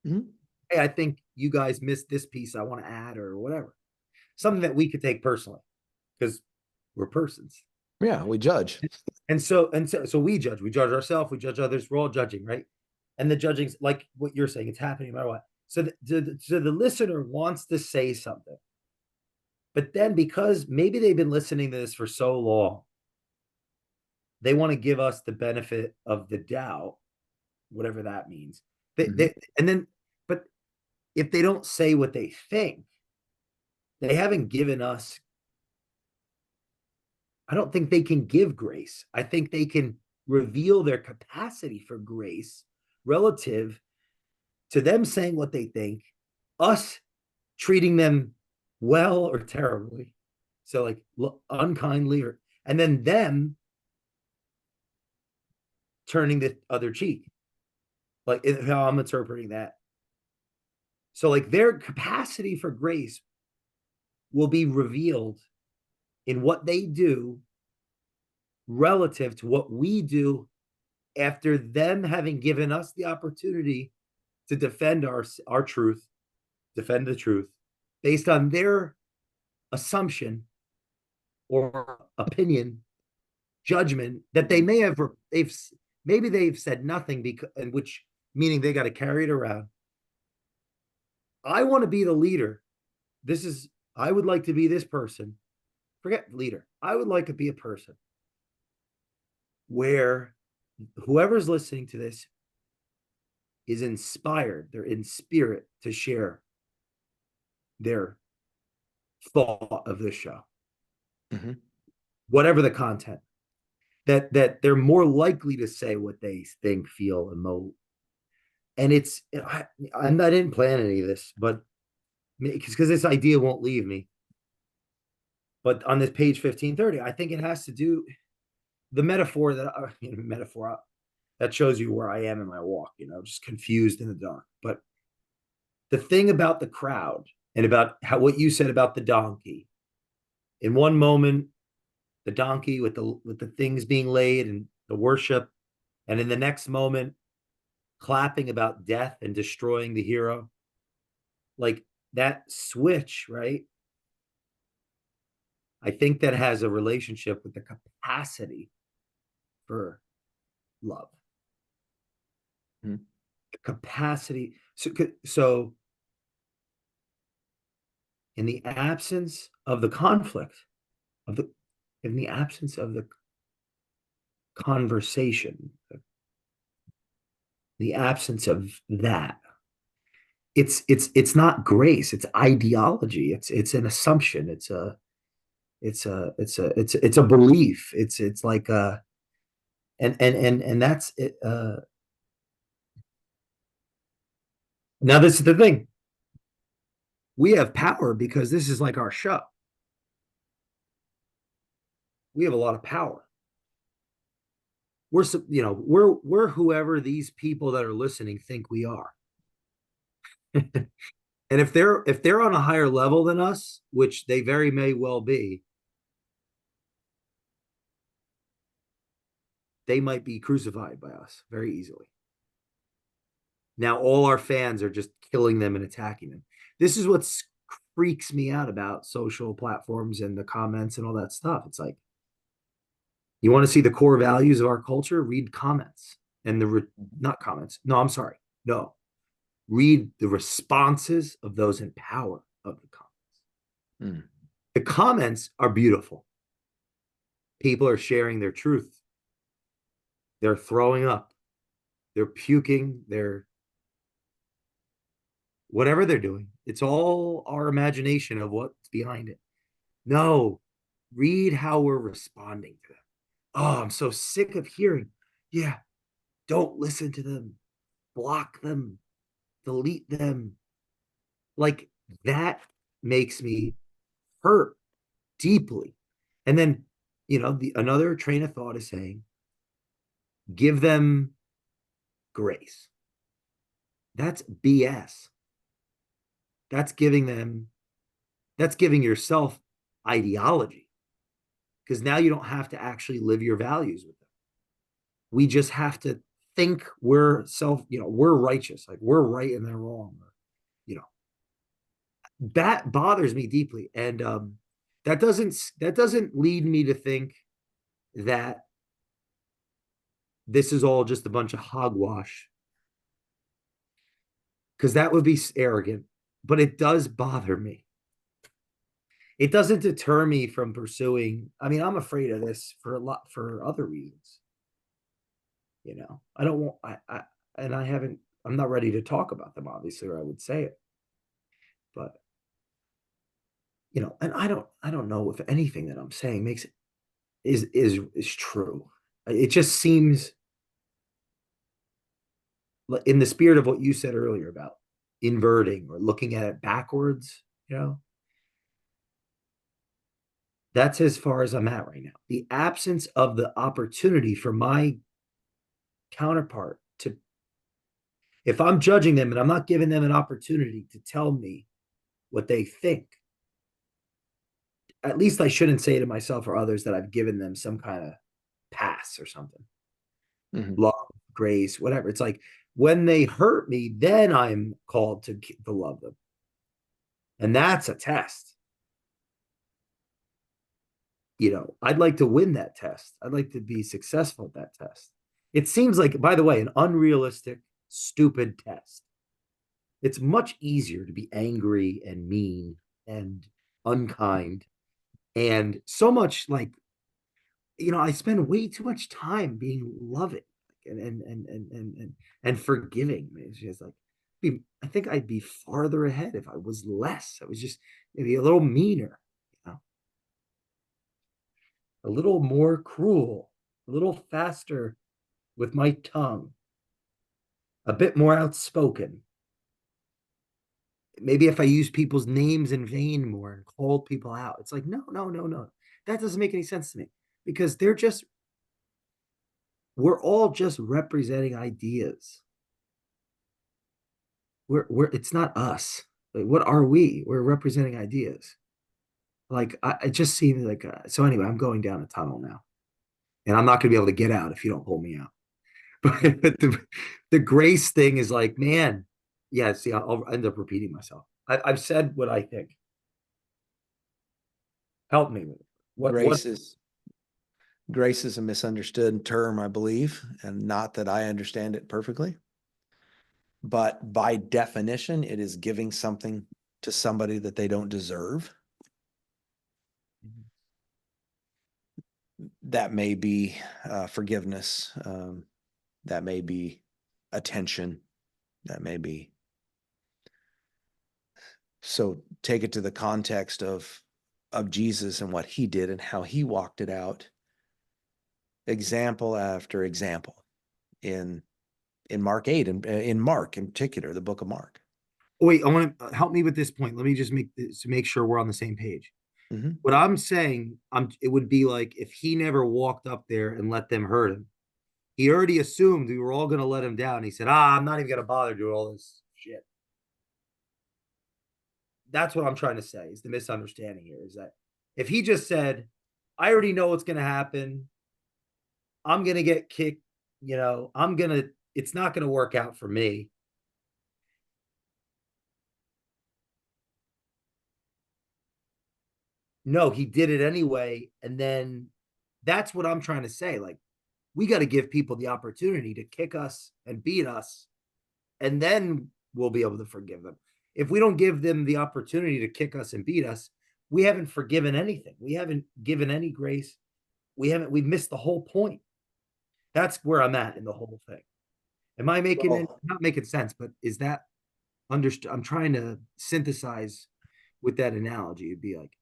Mhm. Hey, I think you guys missed this piece I want to add or whatever. Something that we could take personally because we're persons. Yeah, we judge. And so we judge ourselves, we judge others, we're all judging, right? And the judging's like what you're saying, it's happening no matter what. So the listener wants to say something, but then because maybe they've been listening to this for so long, they want to give us the benefit of the doubt, whatever that means. Mhm. And then, but if they don't say what they think, they haven't given us. I don't think they can give grace. I think they can reveal their capacity for grace relative to them saying what they think, us treating them well or terribly. So like unkindly and then them turning the other cheek. Like how I'm interpreting that. So like their capacity for grace will be revealed in what they do relative to what we do after them having given us the opportunity to defend our truth, defend the truth based on their assumption or opinion, judgment that they've said nothing because in which meaning they got to carry it around. I want to be the leader. I would like to be this person. Forget leader. I would like to be a person where whoever's listening to this is inspired, they're in spirit to share their thought of this show, Mhm. whatever the content, that they're more likely to say what they think, feel, emote. And I didn't plan any of this, but because this idea won't leave me. But on this page 1530, I think it has to do the metaphor that shows you where I am in my walk, just confused in the dark. But the thing about the crowd and about what you said about the donkey, in one moment, the donkey with the things being laid and the worship, and in the next moment, clapping about death and destroying the hero. Like that switch, right? I think that has a relationship with the capacity for love. Mhm. The capacity. So in the absence of the conflict, of the in the absence of the conversation, the absence of that, it's not grace, it's ideology, it's an assumption, it's a belief, it's like and that's it. Now this is the thing, we have power because this is like our show. We have a lot of power. We're whoever these people that are listening think we are. And if they're on a higher level than us, which they very may well be, they might be crucified by us very easily. Now all our fans are just killing them and attacking them. This is what freaks me out about social platforms and the comments and all that stuff. It's like, you want to see the core values of our culture? Read comments and not comments. No, I'm sorry. No, read the responses of those in power of the comments. Mm. The comments are beautiful People are sharing their truth. They're throwing up. They're puking. They're whatever they're doing. It's all our imagination of what's behind it. No, read how we're responding to them. Oh, I'm so sick of hearing. Yeah, don't listen to them. Block them. Delete them. Like that makes me hurt deeply. And then, another train of thought is saying, give them grace. That's BS. That's giving them, that's giving yourself ideology because now you don't have to actually live your values with them. We just have to think we're righteous, like we're right and they're wrong. You know, that bothers me deeply. And that doesn't lead me to think that this is all just a bunch of hogwash because that would be arrogant, but it does bother me. It doesn't deter me from pursuing. I mean, I'm afraid of this for other reasons. I don't want and I haven't I'm not ready to talk about them, obviously, or I would say it. But and I don't know if anything that I'm saying makes it is true. It just seems in the spirit of what you said earlier about inverting or looking at it backwards. That's as far as I'm at right now. The absence of the opportunity for my counterpart to, if I'm judging them and I'm not giving them an opportunity to tell me what they think, at least I shouldn't say to myself or others that I've given them some kind of pass or something. Mhm. Love, grace, whatever. It's like when they hurt me, then I'm called to love them. And that's a test. I'd like to win that test. I'd like to be successful at that test. It seems like, by the way, an unrealistic, stupid test. It's much easier to be angry and mean and unkind and so much like, I spend way too much time being loving and forgiving. It's just like, I think I'd be farther ahead if I was less. I was just maybe a little meaner, a little more cruel, a little faster with my tongue, a bit more outspoken. Maybe if I use people's names in vain more and called people out, it's like, no, no, no, no. That doesn't make any sense to me because we're all just representing ideas. It's not us. Like, what are we? We're representing ideas. Like, it just seems like, so anyway, I'm going down a tunnel now and I'm not going to be able to get out if you don't pull me out. But the grace thing is like, man, yeah, see, I'll end up repeating myself. I've said what I think. Help me with it. What Grace is grace is a misunderstood term, I believe, and not that I understand it perfectly. But by definition, it is giving something to somebody that they don't deserve. That may be forgiveness. That may be attention. That may be. So take it to the context of Jesus and what he did and how he walked it out. Example after example in Mark 8 and in Mark in particular, the book of Mark. Wait, I want to help me with this point. Let me just make sure we're on the same page. Mm-hmm. What I'm saying, it would be like if he never walked up there and let them hurt him. He already assumed we were all going to let him down. He said, I'm not even going to bother doing all this shit. That's what I'm trying to say is the misunderstanding here is that if he just said, I already know what's going to happen. I'm going to get kicked. It's not going to work out for me. No, he did it anyway. And then that's what I'm trying to say. Like, we got to give people the opportunity to kick us and beat us, and then we'll be able to forgive them. If we don't give them the opportunity to kick us and beat us, we haven't forgiven anything. We haven't given any grace. we've missed the whole point. That's where I'm at in the whole thing. Am I making it Well, not making sense, but is that understood? I'm trying to synthesize with that analogy. It'd be like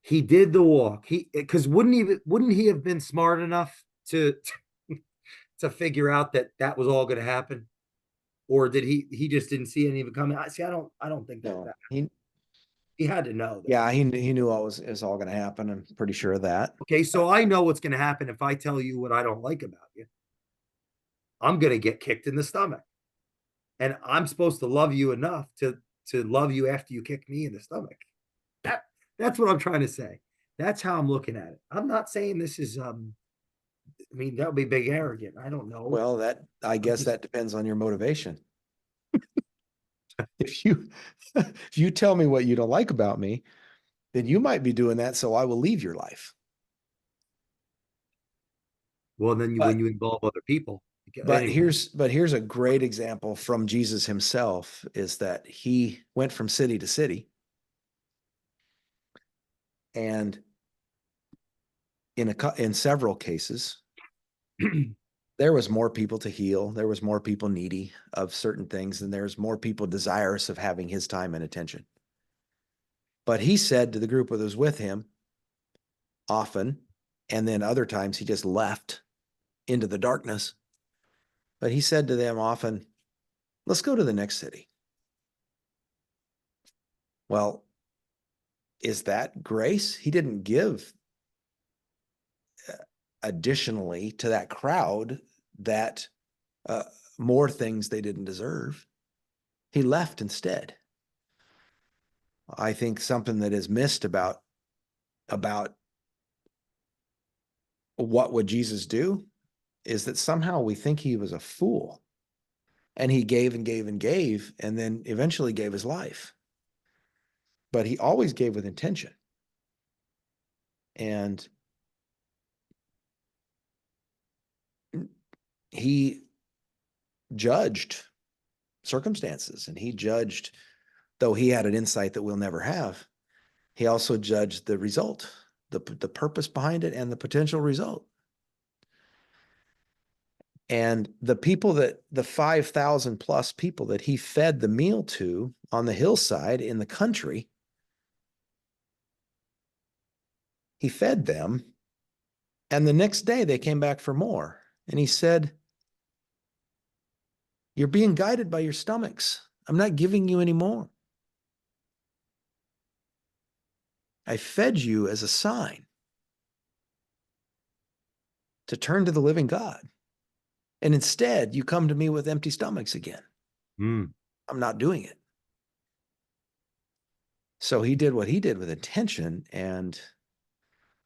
he did the walk. He because wouldn't he have been smart enough to figure out that that was all going to happen, or did he just didn't see any of it coming? I see. I don't think that no, that he had to know that. yeah, he knew all was all going to happen. I'm pretty sure of that. Okay, so I know what's going to happen if I tell you what I don't like about you. I'm going to get kicked in the stomach, and I'm supposed to love you enough to love you after you kick me in the stomach. That that's what I'm trying to say. That's how I'm looking at it. I'm not saying this is I mean, that would be big arrogant. I don't know. Well, that I I'm guess just that depends on your motivation. If you if you tell me what you don't like about me, then you might be doing that, so I will leave your life. well, then when But you involve other people, anyway. but here's a great example from Jesus himself is that he went from city to city and in several cases there was more people to heal, there was more people needy of certain things, and there's more people desirous of having his time and attention. But he said to the group that was with him often, and then other times he just left into the darkness. But he said to them often, let's go to the next city. Well, is that grace? He didn't give additionally to that crowd that uh, more things they didn't deserve. He left instead. I think something that is missed about what would Jesus do is that somehow we think he was a fool and he gave and gave and gave and then eventually gave his life. But he always gave with intention. And he judged circumstances and he judged, though he had an insight that we'll never have, he also judged the result, the purpose behind it and the potential result. And the 5,000 plus people that he fed the meal to on the hillside in the country, he fed them. And the next day they came back for more. And he said, you're being guided by your stomachs. I'm not giving you any more. I fed you as a sign to turn to the living God. And instead, you come to me with empty stomachs again. Mm. I'm not doing it. So he did what he did with intention. And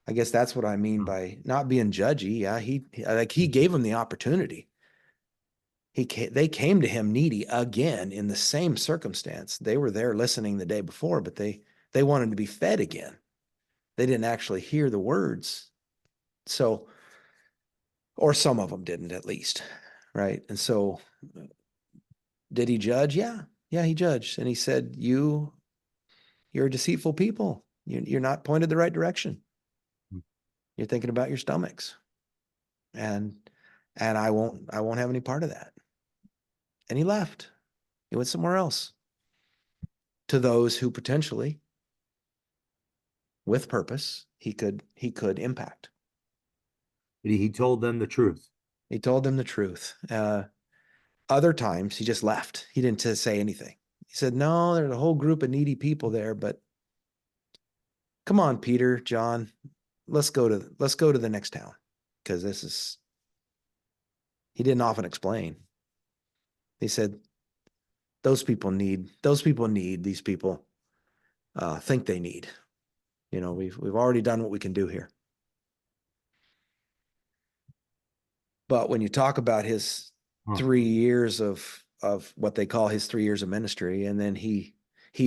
I guess that's what I mean by not being judgy. Yeah, he gave him the opportunity. They came to him needy again in the same circumstance. They were there listening the day before, but they wanted to be fed again. They didn't actually hear the words. So, or some of them didn't at least, right? And so did he judge? Yeah. Yeah, he judged. And he said, you're a deceitful people. You're not pointed the right direction. You're thinking about your stomachs. And I won't have any part of that. And he left. He went somewhere else to those who potentially, with purpose, he could impact. He told them the truth. He told them the truth. Other times he just left. He didn't say anything. He said, no, there's a whole group of needy people there, but come on, Peter, John, let's go to the next town. Because he didn't often explain. He said, those people need, these people think they need. We've already done what we can do here. But when you talk about his 3 years of what they call his 3 years of ministry, and then he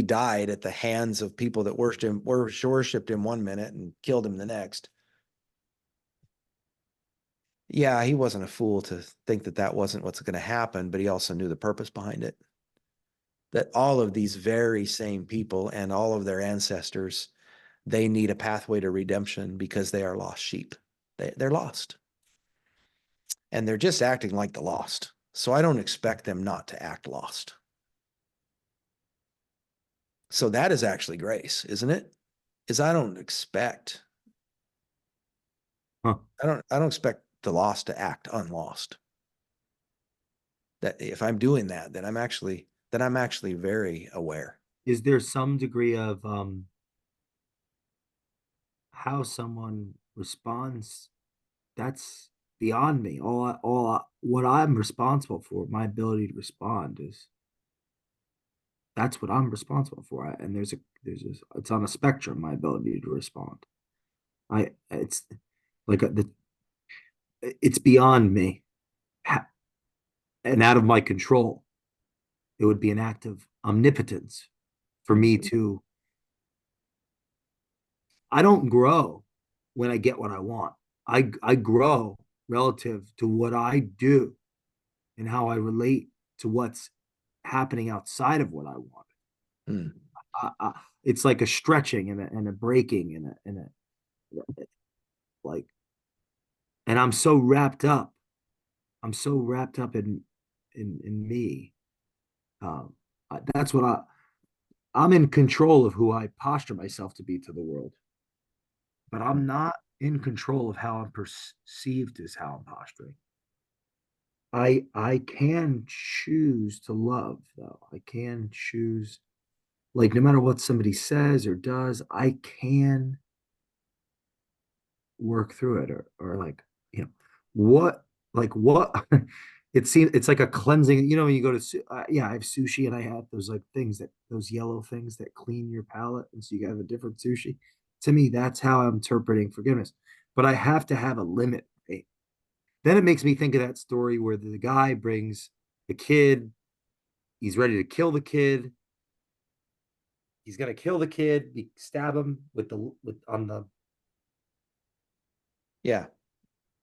died at the hands of people that worshipped him 1 minute and killed him the next. Yeah, he wasn't a fool to think that that wasn't what's going to happen, but he also knew the purpose behind it. That all of these very same people and all of their ancestors they need a pathway to redemption because they are lost sheep. They're lost. And they're just acting like the lost. So I don't expect them not to act lost. So that is actually grace, isn't it? Is I don't expect Huh. I don't expect the lost to act unlost. That if I'm doing that, then I'm actually very aware. Is there some degree of how someone responds? That's beyond me. What I'm responsible for, my ability to respond is that's what I'm responsible for. And it's on a spectrum, my ability to respond. It's like it's beyond me and out of my control. It would be an act of omnipotence for me to, I don't grow when I get what I want. I grow relative to what I do and how I relate to what's happening outside of what I want. Hmm. It's like a stretching and a breaking like, and I'm so wrapped up. I'm so wrapped up in me. Um, that's what I'm in control of who I posture myself to be to the world, but I'm not in control of how I'm perceived as how I'm posturing. I can choose to love though. I can choose, like, no matter what somebody says or does, I can work through it, or like, you know, what what it seems it's like a cleansing, when you go to yeah, I have sushi and I have those like things, that those yellow things that clean your palate, and so you have a different sushi. To me, that's how I'm interpreting forgiveness, but I have to have a limit, right? Then it makes me think of that story where the guy brings the kid, he's ready to kill the kid, he's gonna kill the kid, stab him with on the, Yeah.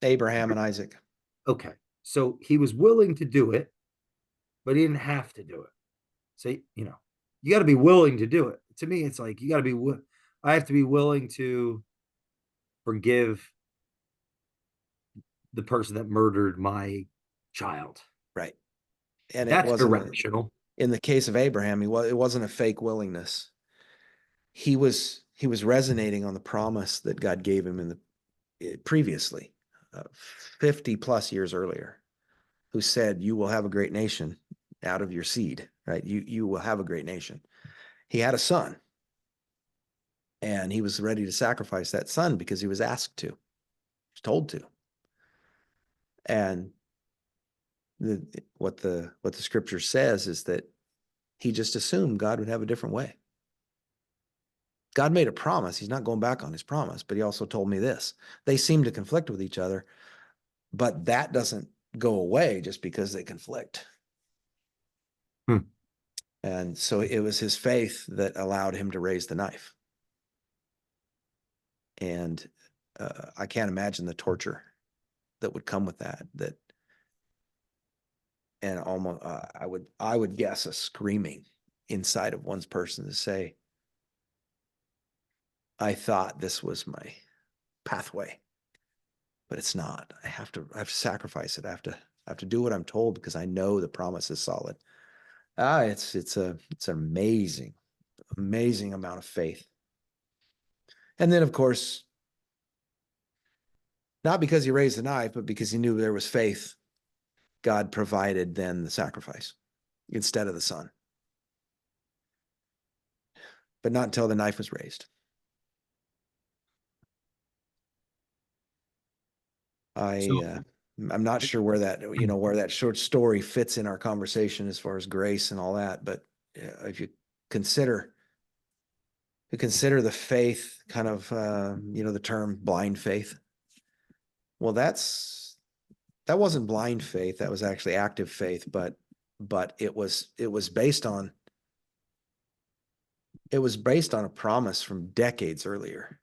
Abraham and Isaac. okay, so he was willing to do it, but he didn't have to do it. So, you got to be willing to do it. To me, it's like, you got to be, I have to be willing to forgive the person that murdered my child. Right. And it That's wasn't irrational. in the case of Abraham, it wasn't a fake willingness. He was resonating on the promise that God gave him in the previously, 50 plus years earlier, who said, "You will have a great nation out of your seed." Right? You will have a great nation. He had a son, and he was ready to sacrifice that son because he was asked to, he was told to. And what the scripture says is that he just assumed God would have a different way. God made a promise. He's not going back on his promise, but he also told me this. They seem to conflict with each other, but that doesn't go away just because they conflict. Hmm. And so it was his faith that allowed him to raise the knife. And I can't imagine the torture that would come with that. And almost I would guess a screaming inside of one's person to say, "I thought this was my pathway, but it's not. I have to sacrifice it. I have to do what I'm told because I know the promise is solid." It's an amazing amount of faith. And then of course, not because he raised the knife, but because he knew there was faith, God provided then the sacrifice instead of the son. But not until the knife was raised. So, I'm not sure where that short story fits in our conversation as far as grace and all that, but if you consider the faith, kind of the term blind faith. Well, that wasn't blind faith, that was actually active faith, but it was based on a promise from decades earlier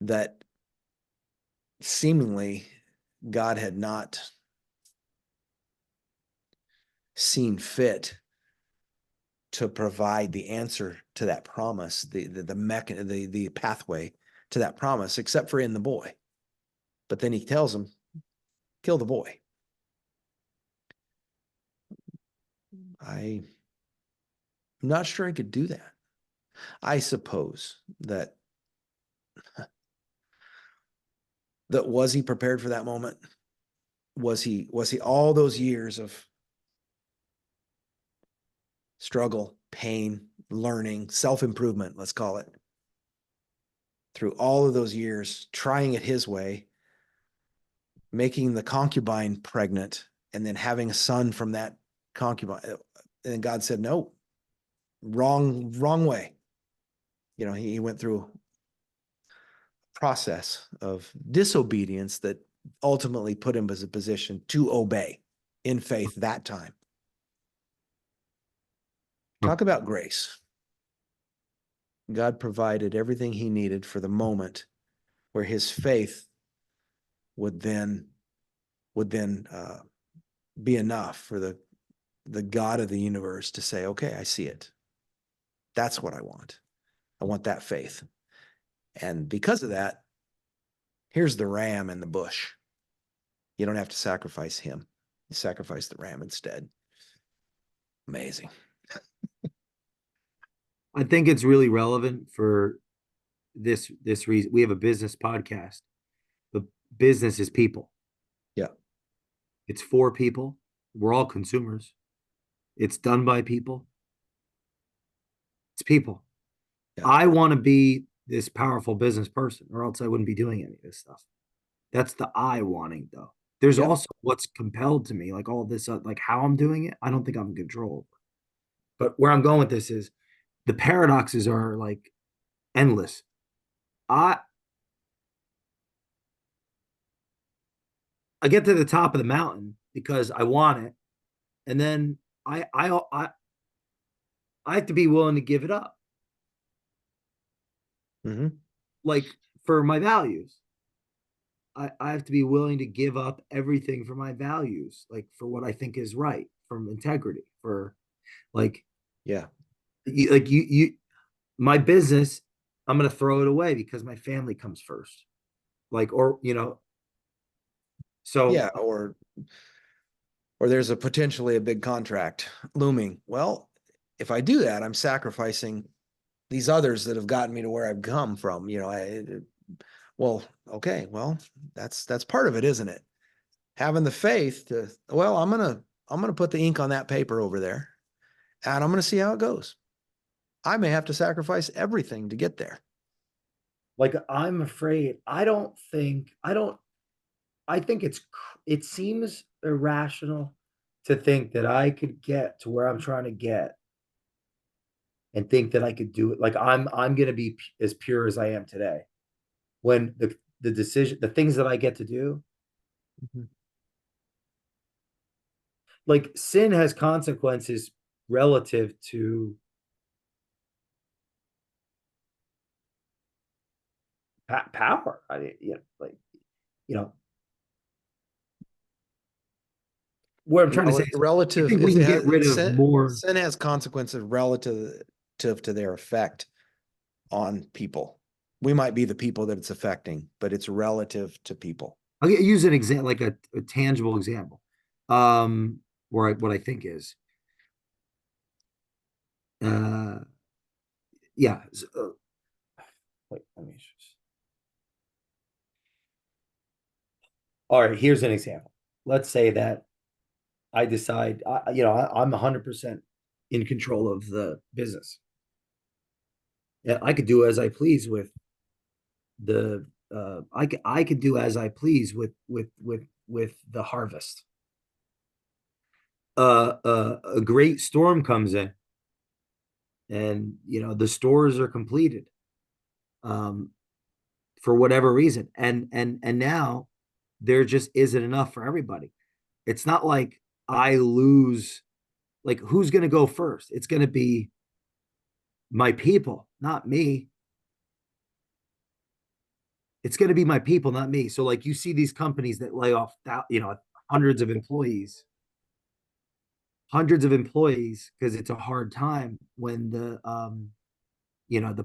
that seemingly God had not seen fit to provide the answer to that promise, the pathway to that promise, except for in the boy. But then he tells him, kill the boy. I'm not sure I could do that. I suppose that was he prepared for that moment? Was he all those years of struggle, pain, learning, self-improvement, let's call it, through all of those years, trying it his way, making the concubine pregnant, and then having a son from that concubine. And God said, no, wrong way. You know, he went through a process of disobedience that ultimately put him as a position to obey in faith that time. Talk about grace. God provided everything he needed for the moment where his faith would then be enough for the God of the universe to say, okay, I see it. That's what I want. I want that faith. And because of that, here's the ram in the bush. You don't have to sacrifice him. You sacrifice the ram instead. Amazing. I think it's really relevant for this reason. We have a business podcast. The business is people. Yeah. It's for people. We're all consumers. It's done by people. It's people. Yeah. I want to be this powerful business person, or else I wouldn't be doing any of this stuff. That's the I wanting, though. There's Yeah. also what's compelled to me, like all this, like how I'm doing it. I don't think I'm in control. But where I'm going with this is the paradoxes are like endless. I I get to the top of the mountain because I want it, and then I have to be willing to give it up, Mm-hmm. like for my values. I have to be willing to give up everything for my values, like for what I think is right, from integrity, for like Yeah. you my business, I'm gonna throw it away because my family comes first. Like, or so Yeah. Or there's a potentially a big contract looming. Well, if I do that, I'm sacrificing these others that have gotten me to where I've come from. You know, well, okay, well, that's part of it, isn't it? Having the faith to, well, I'm gonna put the ink on that paper over there, and I'm gonna see how it goes. I may have to sacrifice everything to get there. like I'm afraid. I think it seems irrational to think that I could get to where I'm trying to get and think that I could do it. Like I'm gonna be as pure as I am today. When the decision, the things that I get to do, Mhm. like sin has consequences relative to power. I mean, like you know, what I'm trying to say is, I Relative, think we it can get has rid of more. sin has consequences relative to their effect on people. We might be the people that it's affecting, but it's relative to people. I'll use an example, like a tangible example. Where what I think is, uh, yeah. Wait, let me just. All right, here's an example. Let's say that I decide, I'm 100% in control of the business. Yeah, I could do as I please with I could do as I please with the harvest. A great storm comes in, and the stores are completed, um, for whatever reason, and now there just isn't enough for everybody. It's not like I lose. Like, who's going to go first? It's going to be my people, not me. It's going to be my people, not me. So, like, you see these companies that lay off, hundreds of employees, hundreds of employees because it's a hard time when the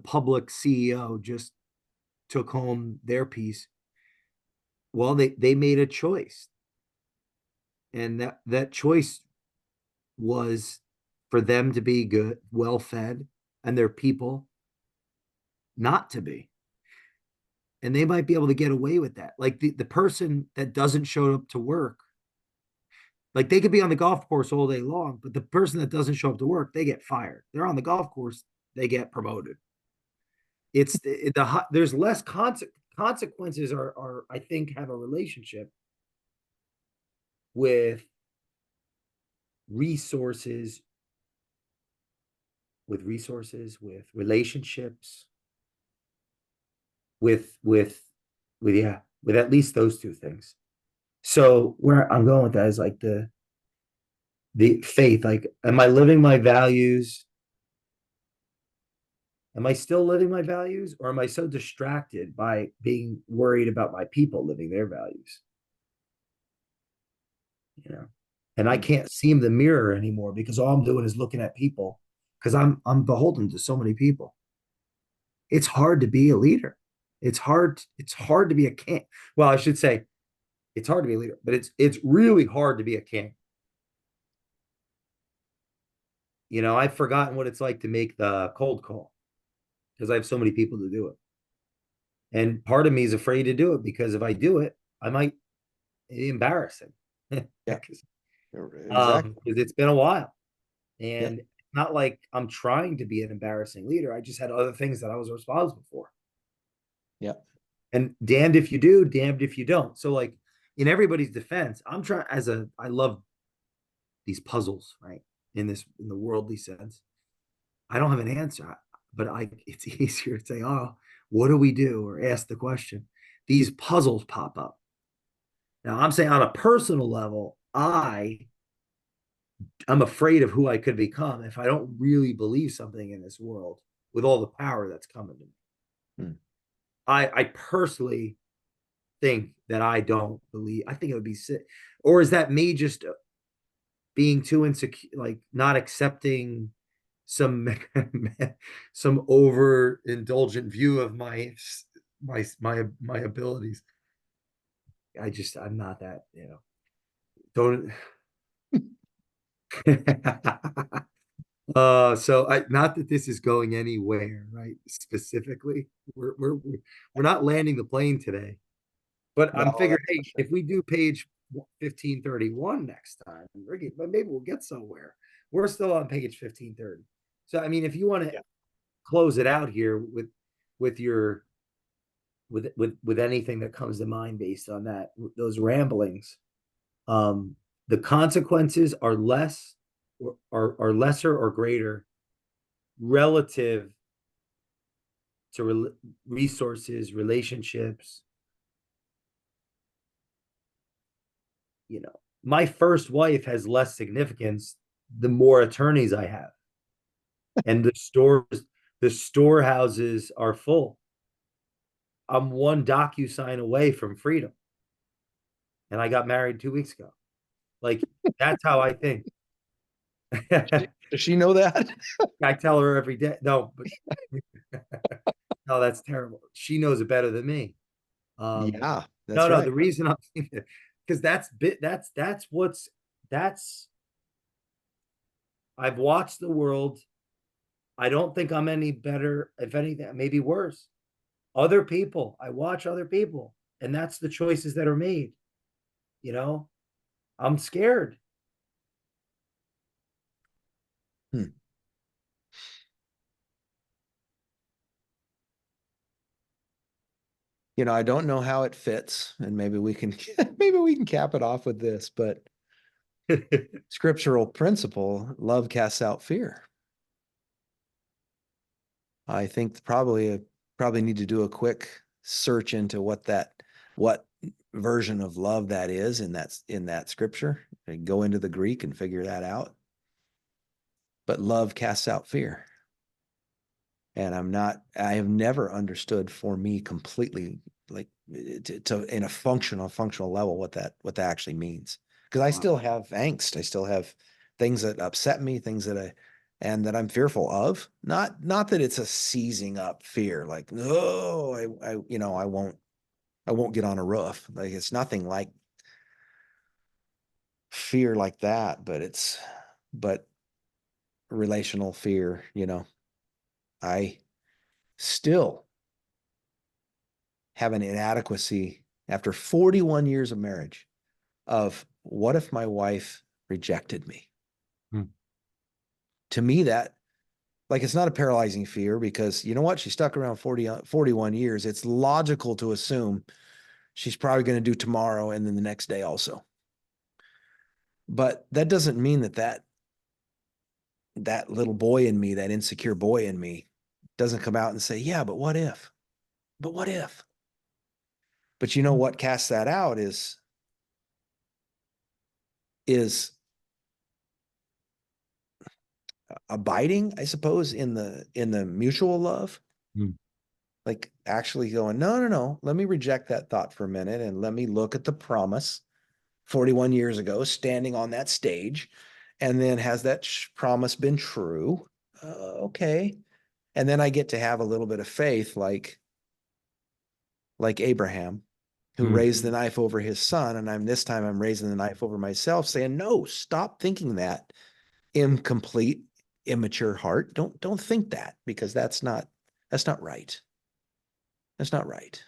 public CEO just took home their piece. Well, they made a choice, and that choice was for them to be good, well fed, and their people not to be. And they might be able to get away with that. Like the person that doesn't show up to work, like they could be on the golf course all day long, but the person that doesn't show up to work, they get fired. They're on the golf course, they get promoted. There's less consequences are I think have a relationship with resources, with relationships, with at least those two things. So where I'm going with that is like the faith. Like, am I living my values? Am I still living my values, or am I so distracted by being worried about my people living their values? You know, and I Hmm. can't see the mirror anymore because all I'm doing is looking at people because I'm beholden to so many people. It's hard to be a leader. It's hard to be a king. Well, I should say it's hard to be a leader, but it's really hard to be a king. I've forgotten what it's like to make the cold call because I have so many people to do it. And part of me is afraid to do it because if I do it, I might embarrass him. Yeah, exactly. Because it's been a while. Yeah. And it's not like I'm trying to be an embarrassing leader. I just had other things that I was responsible for. Yeah. And damned if you do, damned if you don't. So like in everybody's defense, I love these puzzles, right? In the worldly sense. I don't have an answer, but it's easier to say, oh, what do we do? Or ask the question. These puzzles pop up. Now I'm saying on a personal level, I'm afraid of who I could become if I don't really believe something in this world with all the power that's coming to me. Hmm. I personally think that I don't believe. I think it would be sick, or is that me just being too insecure, like not accepting some some overindulgent view of my abilities? I'm not that, don't. So not that this is going anywhere, right? Specifically, we're not landing the plane today, but No, I'm figuring, that's for hey, sure. if we do page 1531 next time, maybe we'll get somewhere. We're still on page 1530. So, I mean, if you want to Yeah. close it out here with your with anything that comes to mind based on those ramblings, the consequences are less or are lesser or greater relative to resources, relationships. My first wife has less significance the more attorneys I have, and the storehouses are full. I'm one DocuSign away from freedom, and I got married 2 weeks ago. Like, that's how I think. Does she know that? I tell her every day. No, but no, that's terrible. She knows it better than me. Um, Yeah, no, that's no. right. The reason I'm because that's I've watched the world. I don't think I'm any better. If anything, maybe worse. Other people, I watch other people, and that's the choices that are made. You know, I'm scared. Hmm. I don't know how it fits, and maybe we can maybe we can cap it off with this, but scriptural principle, love casts out fear. I think probably need to do a quick search into what version of love that is in that scripture and go into the Greek and figure that out. But love casts out fear. And I have never understood for me completely, like to in a functional level what that actually means. Because I Wow. still have angst. I still have things that upset me, things and that I'm fearful of. Not that it's a seizing up fear, like, no, I won't get on a roof. Like, it's nothing like fear like that, but relational fear, I still have an inadequacy after 41 years of marriage of what if my wife rejected me? Hmm. To me, that, like, it's not a paralyzing fear because you know what? She stuck around 41 years. It's logical to assume she's probably going to do tomorrow and then the next day also. But that doesn't mean that little boy in me, that insecure boy in me, doesn't come out and say, yeah, but what if? But what if? But you know what casts that out is abiding, I suppose, in the mutual love. Hmm. Like actually going, no, no, no, let me reject that thought for a minute and let me look at the promise 41 years ago, standing on that stage. And then has that promise been true? Okay. And then I get to have a little bit of faith, like Abraham, who Hmm. raised the knife over his son. And this time I'm raising the knife over myself, saying, no, stop thinking that incomplete, immature heart. Don't think that, because that's not right. That's not right.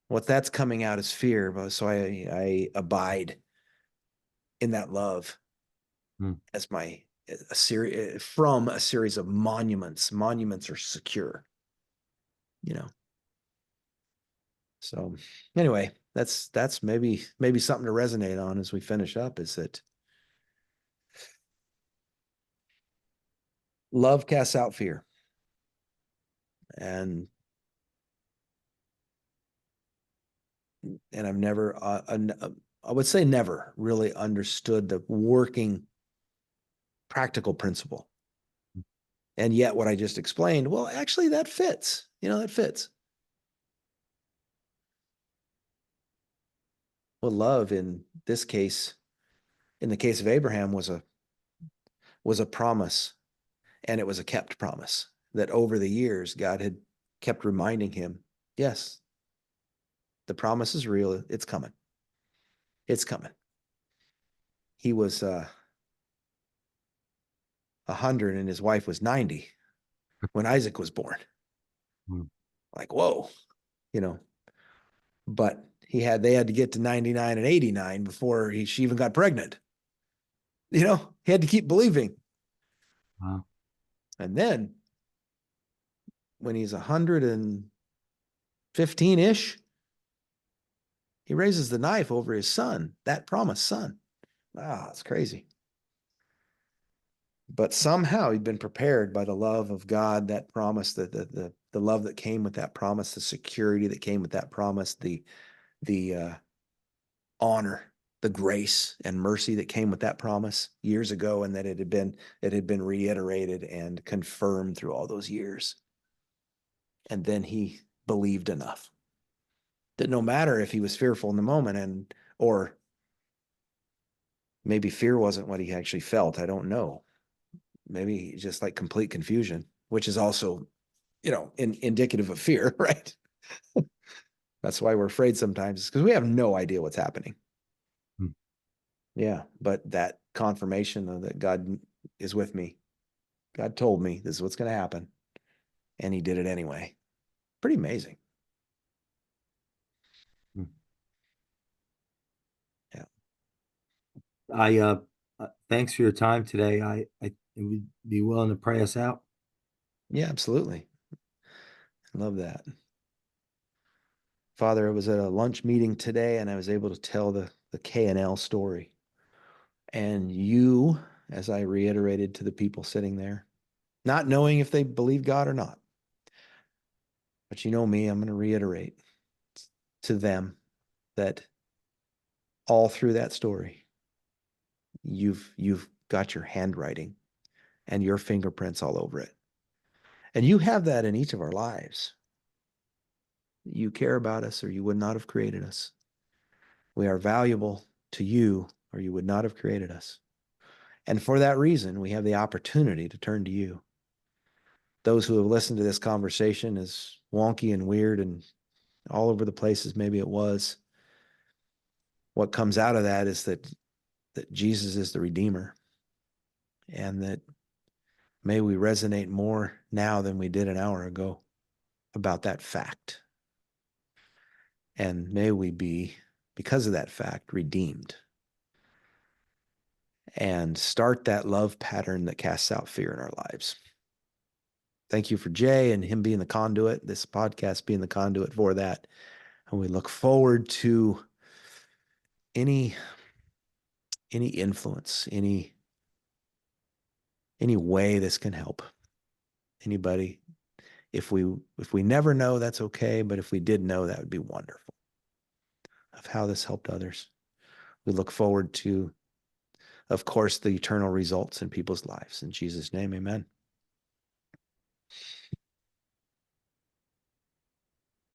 What that's coming out is fear. But so I abide in that love Hmm. as a series from a series of monuments. Monuments are secure, you know. So anyway, that's maybe something to resonate on as we finish up, is that love casts out fear. And I've never I would say never really understood the working practical principle. And yet what I just explained, well, actually that fits. That fits. Well, love in this case, in the case of Abraham, was a promise, and it was a kept promise that over the years God had kept reminding him, yes, the promise is real. It's coming. It's coming. He was 100 and his wife was 90 when Isaac was born. Hmm. Like, whoa, you know. But they had to get to 99 and 89 before she even got pregnant. He had to keep believing. Wow. And then when he's 115-ish, he raises the knife over his son, that promised son. Wow, it's crazy. But somehow he'd been prepared by the love of God, that promise, the love that came with that promise, the security that came with that promise, the honor, the grace and mercy that came with that promise years ago, and that it had been reiterated and confirmed through all those years. And then he believed enough that no matter if he was fearful in the moment, or maybe fear wasn't what he actually felt, I don't know. Maybe just like complete confusion, which is also, indicative of fear, right? That's why we're afraid sometimes, because we have no idea what's happening. Hmm. Yeah, but that confirmation that God is with me. God told me this is what's going to happen, and he did it anyway. Pretty amazing. Hmm. Yeah. I thanks for your time today. I would be willing to pray us out. Yeah, absolutely. I love that. Father, I was at a lunch meeting today and I was able to tell the K&L story. And you, as I reiterated to the people sitting there, not knowing if they believe God or not, but you know me, I'm going to reiterate to them that all through that story, you've got your handwriting and your fingerprints all over it. And you have that in each of our lives. You care about us, or you would not have created us. We are valuable to you, or you would not have created us. And for that reason, we have the opportunity to turn to you. Those who have listened to this conversation, as wonky and weird and all over the places maybe it was, what comes out of that is that Jesus is the Redeemer, and that may we resonate more now than we did an hour ago about that fact. And may we be, because of that fact, redeemed and start that love pattern that casts out fear in our lives. Thank you for Jay and him being the conduit, this podcast being the conduit for that. And we look forward to any influence, any way this can help anybody. If we never know, that's okay. But if we did know, that would be wonderful, of how this helped others. We look forward to, of course, the eternal results in people's lives. In Jesus' name, amen.